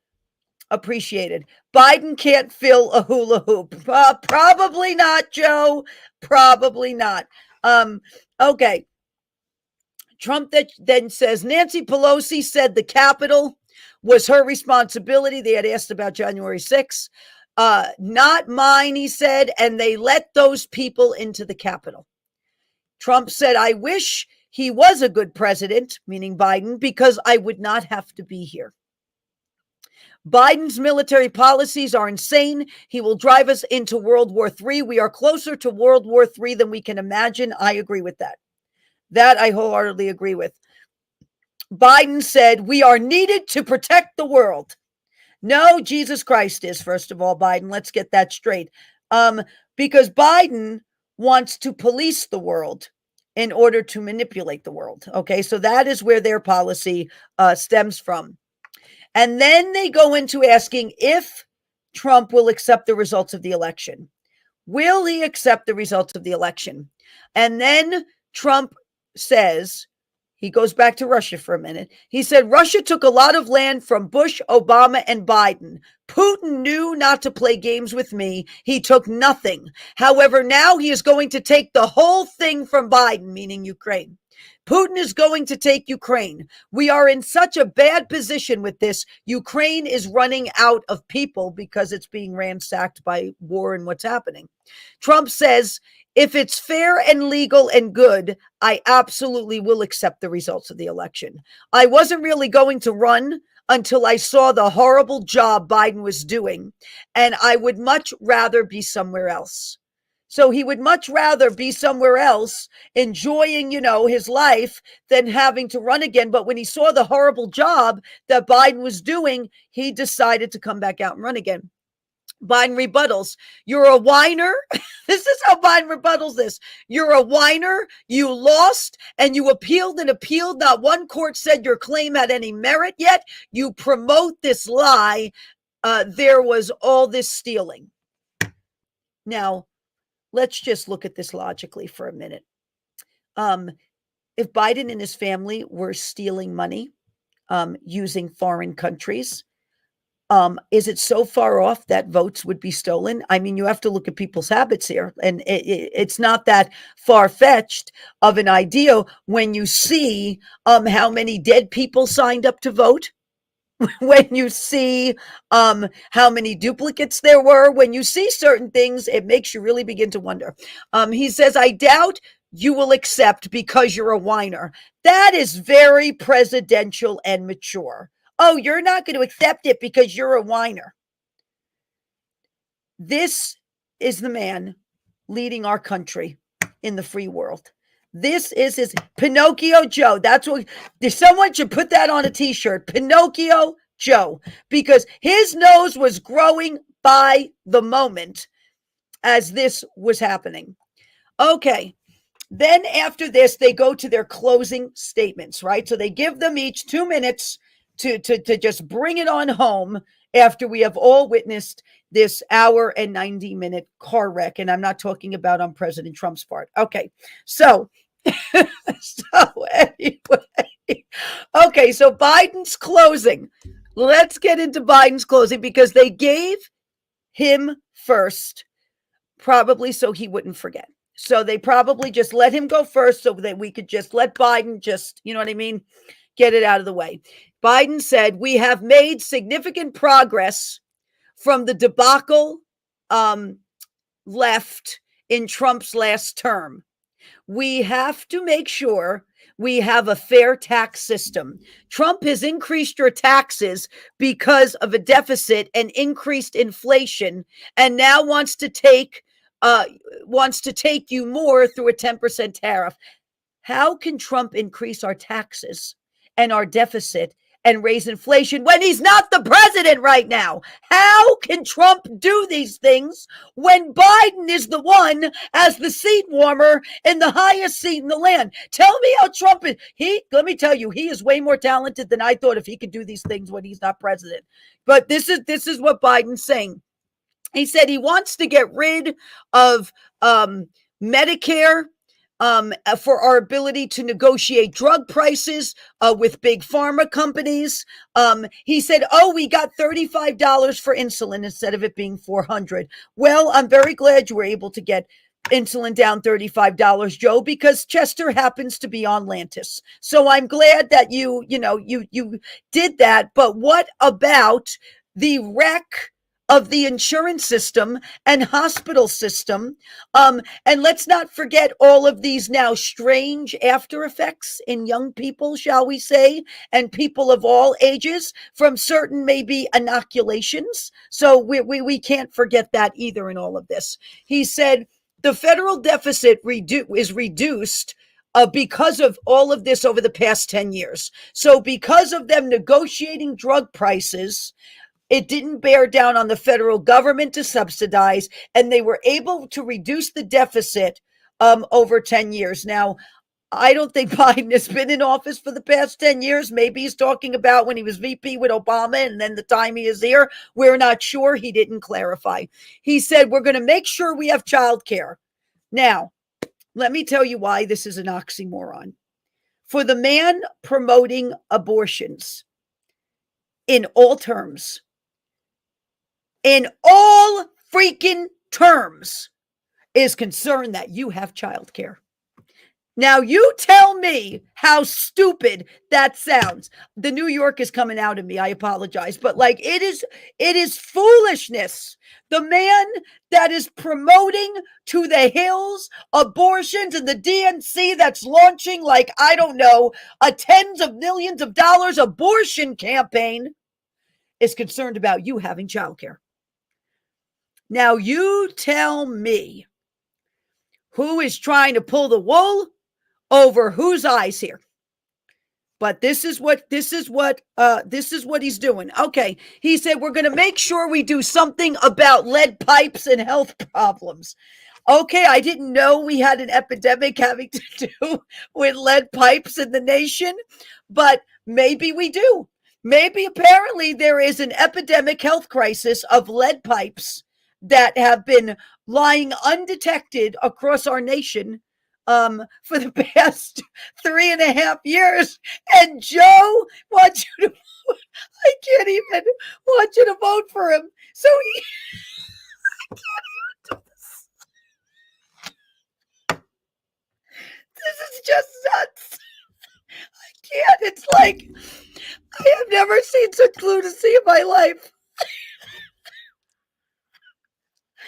Speaker 1: appreciated. Biden can't fill a hula hoop. Probably not, Joe. Probably not. Okay. Trump then says, Nancy Pelosi said the Capitol was her responsibility. They had asked about January 6th. Not mine, he said, and they let those people into the Capitol. Trump said, I wish he was a good president, meaning Biden, because I would not have to be here. Biden's military policies are insane. He will drive us into World War III. We are closer to World War III than we can imagine. I agree with that. That I wholeheartedly agree with. Biden said, we are needed to protect the world. No, Jesus Christ is, first of all, Biden. Let's get that straight. Because Biden wants to police the world in order to manipulate the world. Okay, so that is where their policy stems from. And then they go into asking if Trump will accept the results of the election. Will he accept the results of the election? And then Trump says, he goes back to Russia for a minute. He said, Russia took a lot of land from Bush, Obama, and Biden. Putin knew not to play games with me. He took nothing. However, now he is going to take the whole thing from Biden, meaning Ukraine. Putin is going to take Ukraine. We are in such a bad position with this. Ukraine is running out of people because it's being ransacked by war and what's happening. Trump says, if it's fair and legal and good, I absolutely will accept the results of the election. I wasn't really going to run until I saw the horrible job Biden was doing, and I would much rather be somewhere else. So he would much rather be somewhere else enjoying, his life than having to run again. But when he saw the horrible job that Biden was doing, he decided to come back out and run again. Biden rebuttals. You're a whiner. This is how Biden rebuttals this. You're a whiner. You lost and you appealed and appealed. Not one court said your claim had any merit yet. You promote this lie. There was all this stealing. Now, let's just look at this logically for a minute. If Biden and his family were stealing money using foreign countries, is it so far off that votes would be stolen? I mean, you have to look at people's habits here, and it's not that far-fetched of an idea when you see how many dead people signed up to vote. When you see how many duplicates there were, when you see certain things, it makes you really begin to wonder. He says, I doubt you will accept because you're a whiner. That is very presidential and mature. Oh, you're not going to accept it because you're a whiner. This is the man leading our country in the free world. This is his Pinocchio Joe. That's what someone should put that on a t-shirt. Pinocchio Joe, because his nose was growing by the moment as this was happening. Okay. Then after this, they go to their closing statements, right? So they give them each 2 minutes to just bring it on home after we have all witnessed this hour and 90-minute car wreck. And I'm not talking about on President Trump's part. Okay. So anyway, okay. So Biden's closing. Let's get into Biden's closing because they gave him first, probably so he wouldn't forget. So they probably just let him go first so that we could just let Biden just, you know what I mean, get it out of the way. Biden said, we have made significant progress from the debacle left in Trump's last term. We have to make sure we have a fair tax system. Trump has increased your taxes because of a deficit and increased inflation, and now wants to take you more through a 10% tariff. How can Trump increase our taxes and our deficit and raise inflation when he's not the president right now? How can Trump do these things when Biden is the one as the seat warmer in the highest seat in the land? Tell me how Trump is. Let me tell you, he is way more talented than I thought if he could do these things when he's not president. But this is what Biden's saying. He said he wants to get rid of Medicare for our ability to negotiate drug prices with big pharma companies. He said, we got $35 for insulin instead of it being $400. Well, I'm very glad you were able to get insulin down $35, Joe, because Chester happens to be on Lantis. So I'm glad that you did that. But what about the wreck of the insurance system and hospital system? And let's not forget all of these now strange after effects in young people, shall we say, and people of all ages from certain maybe inoculations. So we can't forget that either in all of this. He said the federal deficit is reduced because of all of this over the past 10 years. So because of them negotiating drug prices, it didn't bear down on the federal government to subsidize, and they were able to reduce the deficit over 10 years. Now, I don't think Biden has been in office for the past 10 years. Maybe he's talking about when he was VP with Obama and then the time he is here. We're not sure. He didn't clarify. He said, we're going to make sure we have childcare. Now, let me tell you why this is an oxymoron. For the man promoting abortions in all terms, in all freaking terms, is concerned that you have childcare. Now, you tell me how stupid that sounds. The New York is coming out of me. I apologize. But it is foolishness. The man that is promoting to the hills abortions and the DNC that's launching a tens of millions of dollars abortion campaign is concerned about you having childcare. Now, you tell me who is trying to pull the wool over whose eyes here. But this is what he's doing. Okay, he said we're going to make sure we do something about lead pipes and health problems. Okay, I didn't know we had an epidemic having to do with lead pipes in the nation, but maybe we do. Maybe apparently there is an epidemic health crisis of lead pipes that have been lying undetected across our nation for the past 3.5 years. And Joe wants you to, I can't even want you to vote for him. So he, I can't even do this. This is just nuts. I can't. It's like, I have never seen such lunacy in my life.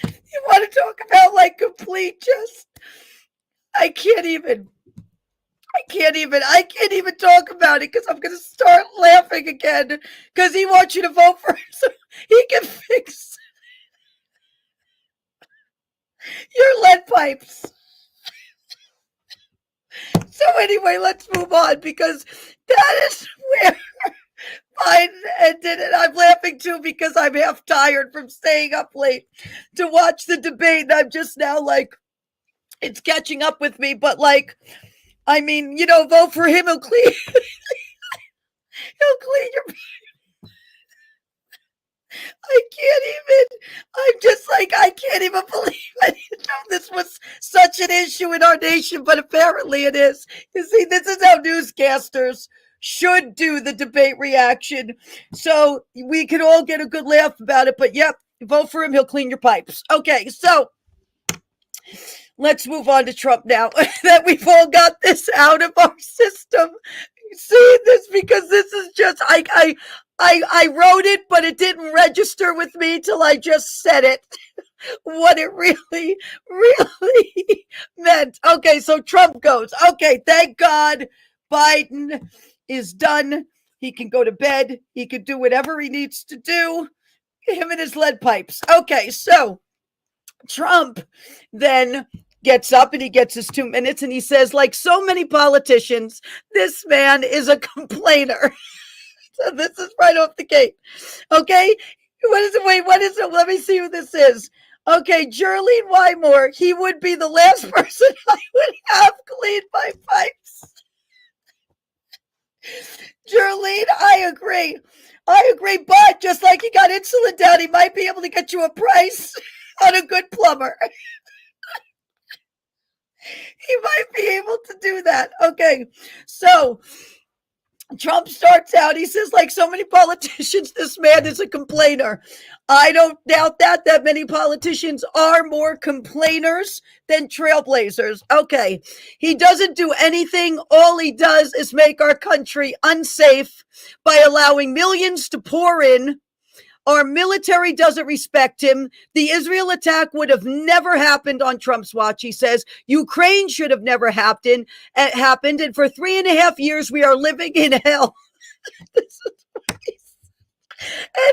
Speaker 1: You want to talk about like complete just, I can't even talk about it because I'm going to start laughing again because he wants you to vote for him so he can fix your lead pipes. So anyway, let's move on because that is where Biden ended, and I'm laughing too because I'm half tired from staying up late to watch the debate, and I'm just now like, it's catching up with me, but like, I mean, vote for him, he'll clean your, I can't even, I'm just like, I can't even believe I didn't know this was such an issue in our nation, but apparently it is. You see, this is how newscasters should do the debate reaction, so we can all get a good laugh about it, but yep, vote for him, he'll clean your pipes. Okay, so let's move on to Trump now that we've all got this out of our system. See this because this is just I wrote it, but it didn't register with me till I just said it. What it really meant. Okay, so Trump goes. Okay, thank God Biden is done. He can go to bed. He can do whatever he needs to do. Him and his lead pipes. Okay, so Trump then gets up and he gets his 2 minutes and he says, like so many politicians, this man is a complainer. So this is right off the gate. Okay. What is it? Wait, what is it? Let me see who this is. Okay. Jerlene Wymore. He would be the last person I would have clean my pipes. Jerlene, I agree. But just like he got insulin down, he might be able to get you a price on a good plumber. He might be able to do that. Okay. So Trump starts out, he says, like so many politicians, this man is a complainer. I don't doubt that many politicians are more complainers than trailblazers. Okay. He doesn't do anything. All he does is make our country unsafe by allowing millions to pour in. Our military doesn't respect him. The Israel attack would have never happened on Trump's watch, he says. Ukraine should have never happened. And for 3.5 years, we are living in hell. And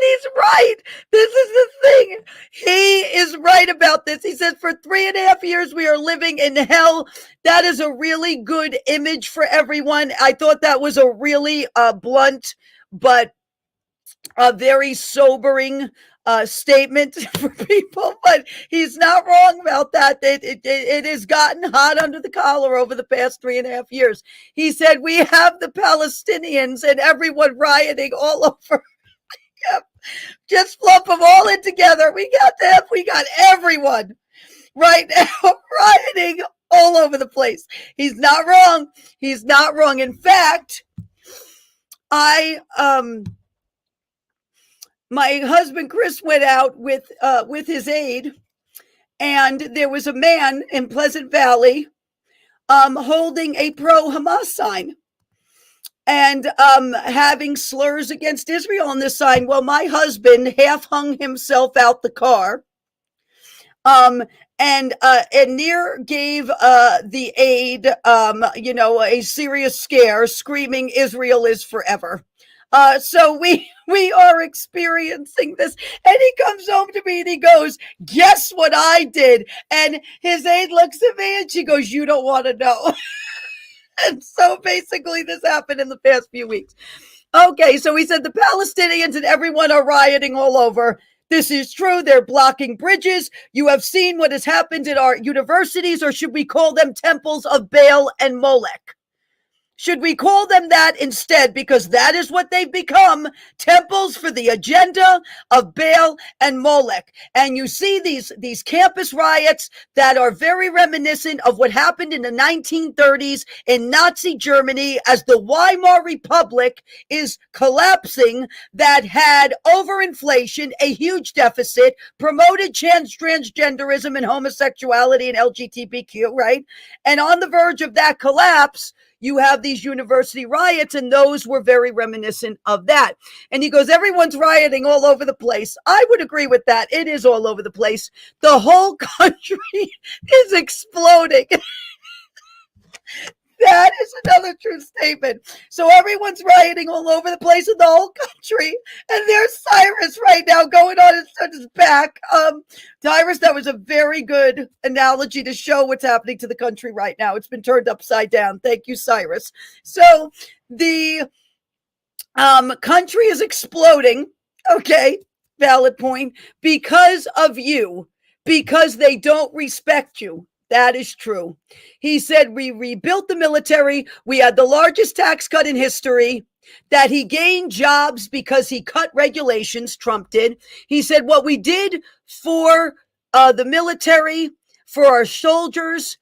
Speaker 1: he's right. This is the thing. He is right about this. He says, for 3.5 years, we are living in hell. That is a really good image for everyone. I thought that was a really blunt, but a very sobering statement for people, but he's not wrong about that. It has gotten hot under the collar over the past 3.5 years. He said, we have the Palestinians and everyone rioting all over. Yep. Just lump them all in together. We got everyone right now rioting all over the place. He's not wrong. In fact, my husband Chris went out with his aide, and there was a man in Pleasant Valley holding a pro-Hamas sign and having slurs against Israel on this sign. Well, my husband half hung himself out the car, and Nir gave the aide, a serious scare, screaming, "Israel is forever." So we We are experiencing this. And he comes home to me and he goes, guess what I did? And his aide looks at me and she goes, you don't want to know. And so basically this happened in the past few weeks. Okay, so he said the Palestinians and everyone are rioting all over. This is true. They're blocking bridges. You have seen what has happened in our universities, or should we call them temples of Baal and Molech? Should we call them that instead? Because that is what they've become, temples for the agenda of Baal and Molech. And you see these campus riots that are very reminiscent of what happened in the 1930s in Nazi Germany as the Weimar Republic is collapsing, that had overinflation, a huge deficit, promoted transgenderism and homosexuality and LGBTQ, right? And on the verge of that collapse, you have these university riots, and those were very reminiscent of that. And he goes, everyone's rioting all over the place. I would agree with that. It is all over the place. The whole country is exploding. That is another true statement. So everyone's rioting all over the place in the whole country. And there's Cyrus right now going on his back. Cyrus, that was a very good analogy to show what's happening to the country right now. It's been turned upside down. Thank you, Cyrus. So the country is exploding. Okay, valid point. Because of you, because they don't respect you. That is true. He said, we rebuilt the military. We had the largest tax cut in history, that he gained jobs because he cut regulations. Trump did. He said, what we did for the military, for our soldiers,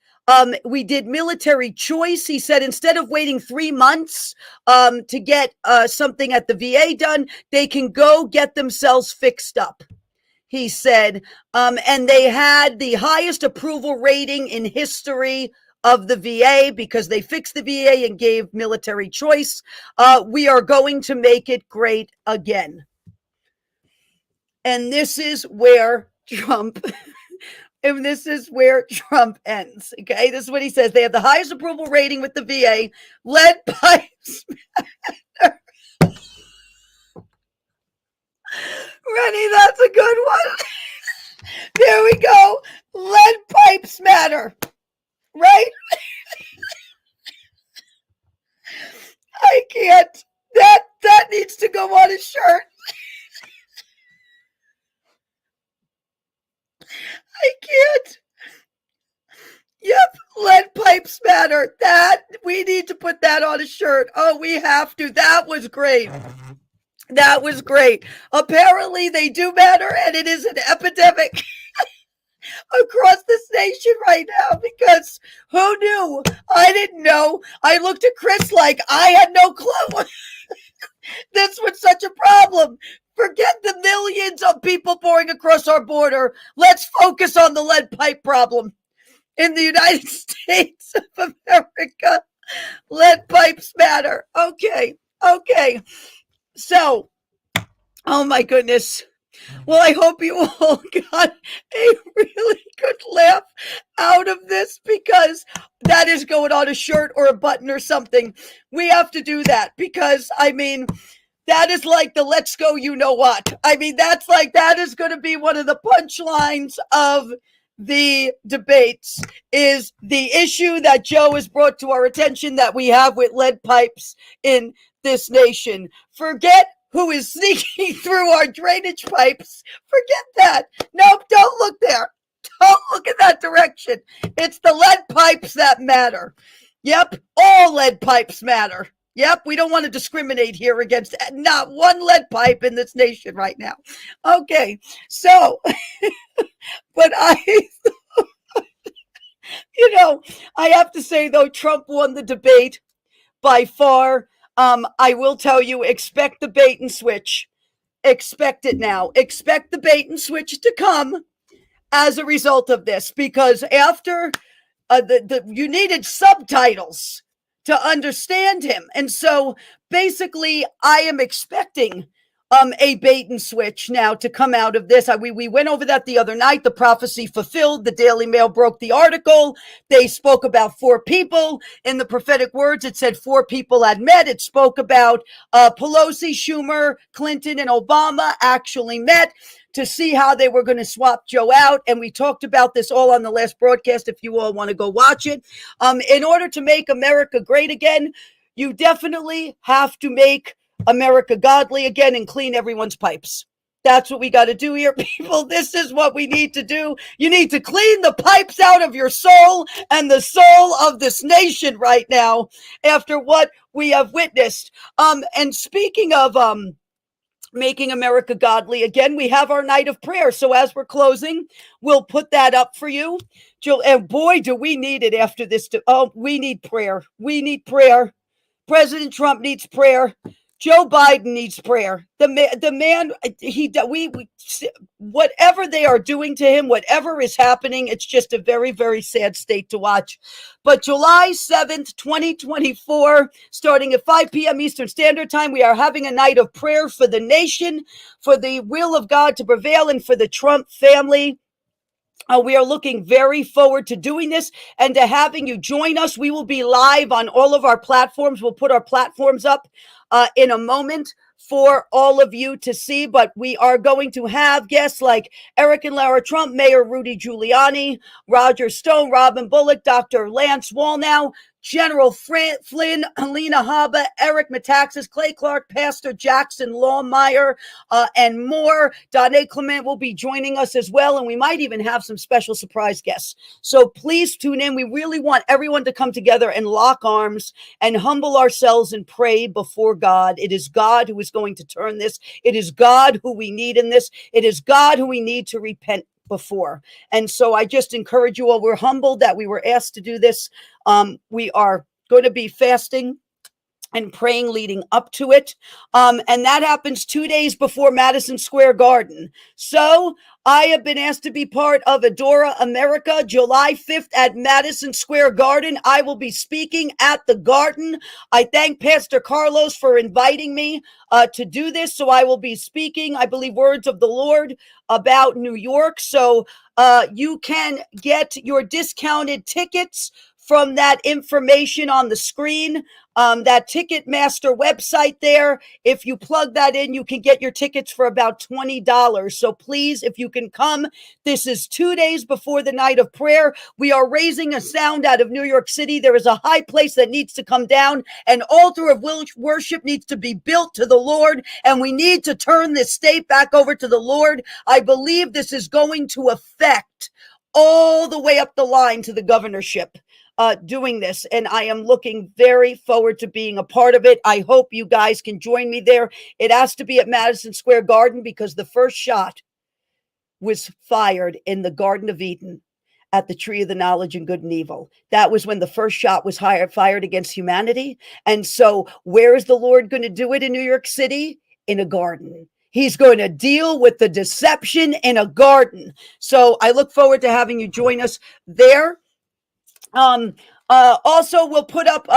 Speaker 1: we did military choice. He said, instead of waiting 3 months to get something at the VA done, they can go get themselves fixed up. He said, and they had the highest approval rating in history of the VA because they fixed the VA and gave military choice. We are going to make it great again. And this is where Trump, and this is where Trump ends. Okay, this is what he says. They have the highest approval rating with the VA, lead pipes. Rennie, that's a good one. There we go. Lead pipes matter. Right? I can't. That needs to go on a shirt. I can't. Yep, lead pipes matter. That we need to put that on a shirt. Oh, we have to. That was great. That was great. Apparently they do matter, and it is an epidemic across this nation right now, because who knew? I didn't know. I looked at Chris like I had no clue. This was such a problem. Forget the millions of people pouring across our border. Let's focus on the lead pipe problem in the United States of America. Lead pipes matter. Okay. So, oh my goodness. Well, I hope you all got a really good laugh out of this, because that is going on a shirt or a button or something. We have to do that, because, I mean, that is like the let's go you know what. I mean, that is going to be one of the punchlines of the debates, is the issue that Joe has brought to our attention that we have with lead pipes in this nation. Forget who is sneaking through our drainage pipes. Forget that. Nope, don't look there. Don't look in that direction. It's the lead pipes that matter. Yep, all lead pipes matter. Yep, we don't want to discriminate here against not one lead pipe in this nation right now. Okay, so, but I have to say, though, Trump won the debate by far. I will tell you, expect the bait and switch. Expect it now. Expect the bait and switch to come as a result of this, because after you needed subtitles to understand him. And so basically I am expecting a bait and switch now to come out of this. We went over that the other night. The prophecy fulfilled. The Daily Mail broke the article. They spoke about 4 people. In the prophetic words, it said 4 people had met. It spoke about Pelosi, Schumer, Clinton, and Obama actually met to see how they were going to swap Joe out. And we talked about this all on the last broadcast if you all want to go watch it. In order to make America great again, you definitely have to make America godly again and clean everyone's pipes. That's what we got to do here, people. This is what we need to do. You need to clean the pipes out of your soul and the soul of this nation right now after what we have witnessed. And speaking of making America godly again, we have our night of prayer. So as we're closing, we'll put that up for you. And boy, do we need it after this. We need prayer. We need prayer. President Trump needs prayer. Joe Biden needs prayer. The man, whatever they are doing to him, whatever is happening, it's just a very, very sad state to watch. But July 7th, 2024, starting at 5 p.m. Eastern Standard Time, we are having a night of prayer for the nation, for the will of God to prevail, and for the Trump family. We are looking very forward to doing this and to having you join us. We will be live on all of our platforms. We'll put our platforms up in a moment for all of you to see, but we are going to have guests like Eric and Lara Trump, Mayor Rudy Giuliani, Roger Stone, Robin Bullock, Dr. Lance Wallnow, General Flynn, Alina Habba, Eric Metaxas, Clay Clark, Pastor Jackson Lawmeyer, and more. Donna Clement will be joining us as well, and we might even have some special surprise guests. So please tune in. We really want everyone to come together and lock arms and humble ourselves and pray before God. It is God who is going to turn this. It is God who we need in this. It is God who we need to repent before. And so I just encourage you all. We're humbled that we were asked to do this. We are going to be fasting and praying leading up to it. And that happens 2 days before Madison Square Garden. So I have been asked to be part of Adora America, July 5th at Madison Square Garden. I will be speaking at the Garden. I thank Pastor Carlos for inviting me to do this. So I will be speaking, I believe, words of the Lord about New York. So you can get your discounted tickets from that information on the screen, that Ticketmaster website there. If you plug that in, you can get your tickets for about $20. So please, if you can come, this is 2 days before the night of prayer. We are raising a sound out of New York City. There is a high place that needs to come down. An altar of worship needs to be built to the Lord, and we need to turn this state back over to the Lord. I believe this is going to affect all the way up the line to the governorship. Doing this, and I am looking very forward to being a part of it. I hope you guys can join me there. It has to be at Madison Square Garden because the first shot was fired in the Garden of Eden at the tree of the knowledge of good and evil. That was when the first shot was fired against humanity. And so where is the Lord going to do it in New York City? In a garden. He's going to deal with the deception in a garden. So I look forward to having you join us there. Also we'll put up,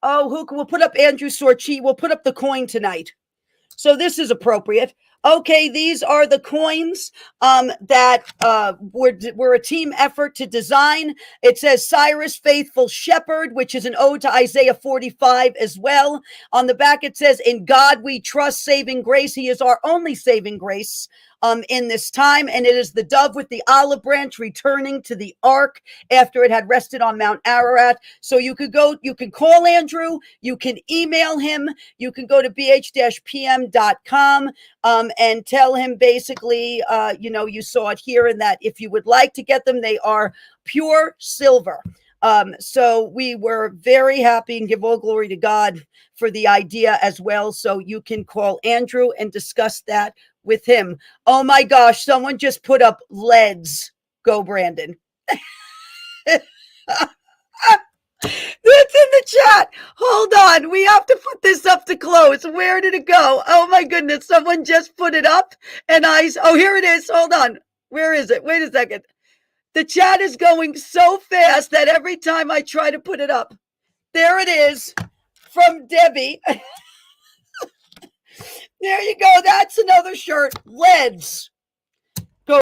Speaker 1: we'll put up Andrew Sorchi. We'll put up the coin tonight. So this is appropriate. Okay, these are the coins that were a team effort to design. It says Cyrus Faithful Shepherd, which is an ode to Isaiah 45 as well. On the back it says, in God we trust, saving grace. He is our only saving grace in this time. And it is the dove with the olive branch returning to the ark after it had rested on Mount Ararat. So you can call Andrew, you can email him, you can go to bh-pm.com and tell him basically, you saw it here, and that if you would like to get them, they are pure silver. So we were very happy and give all glory to God for the idea as well. So you can call Andrew and discuss that with him. Oh my gosh, someone just put up LEDs. Go, Brandon. That's in the chat. Hold on. We have to put this up to close. Where did it go? Oh my goodness. Someone just put it up and here it is. Hold on. Where is it? Wait a second. The chat is going so fast that every time I try to put it up, there it is from Debbie. There you go. That's another shirt. Leads.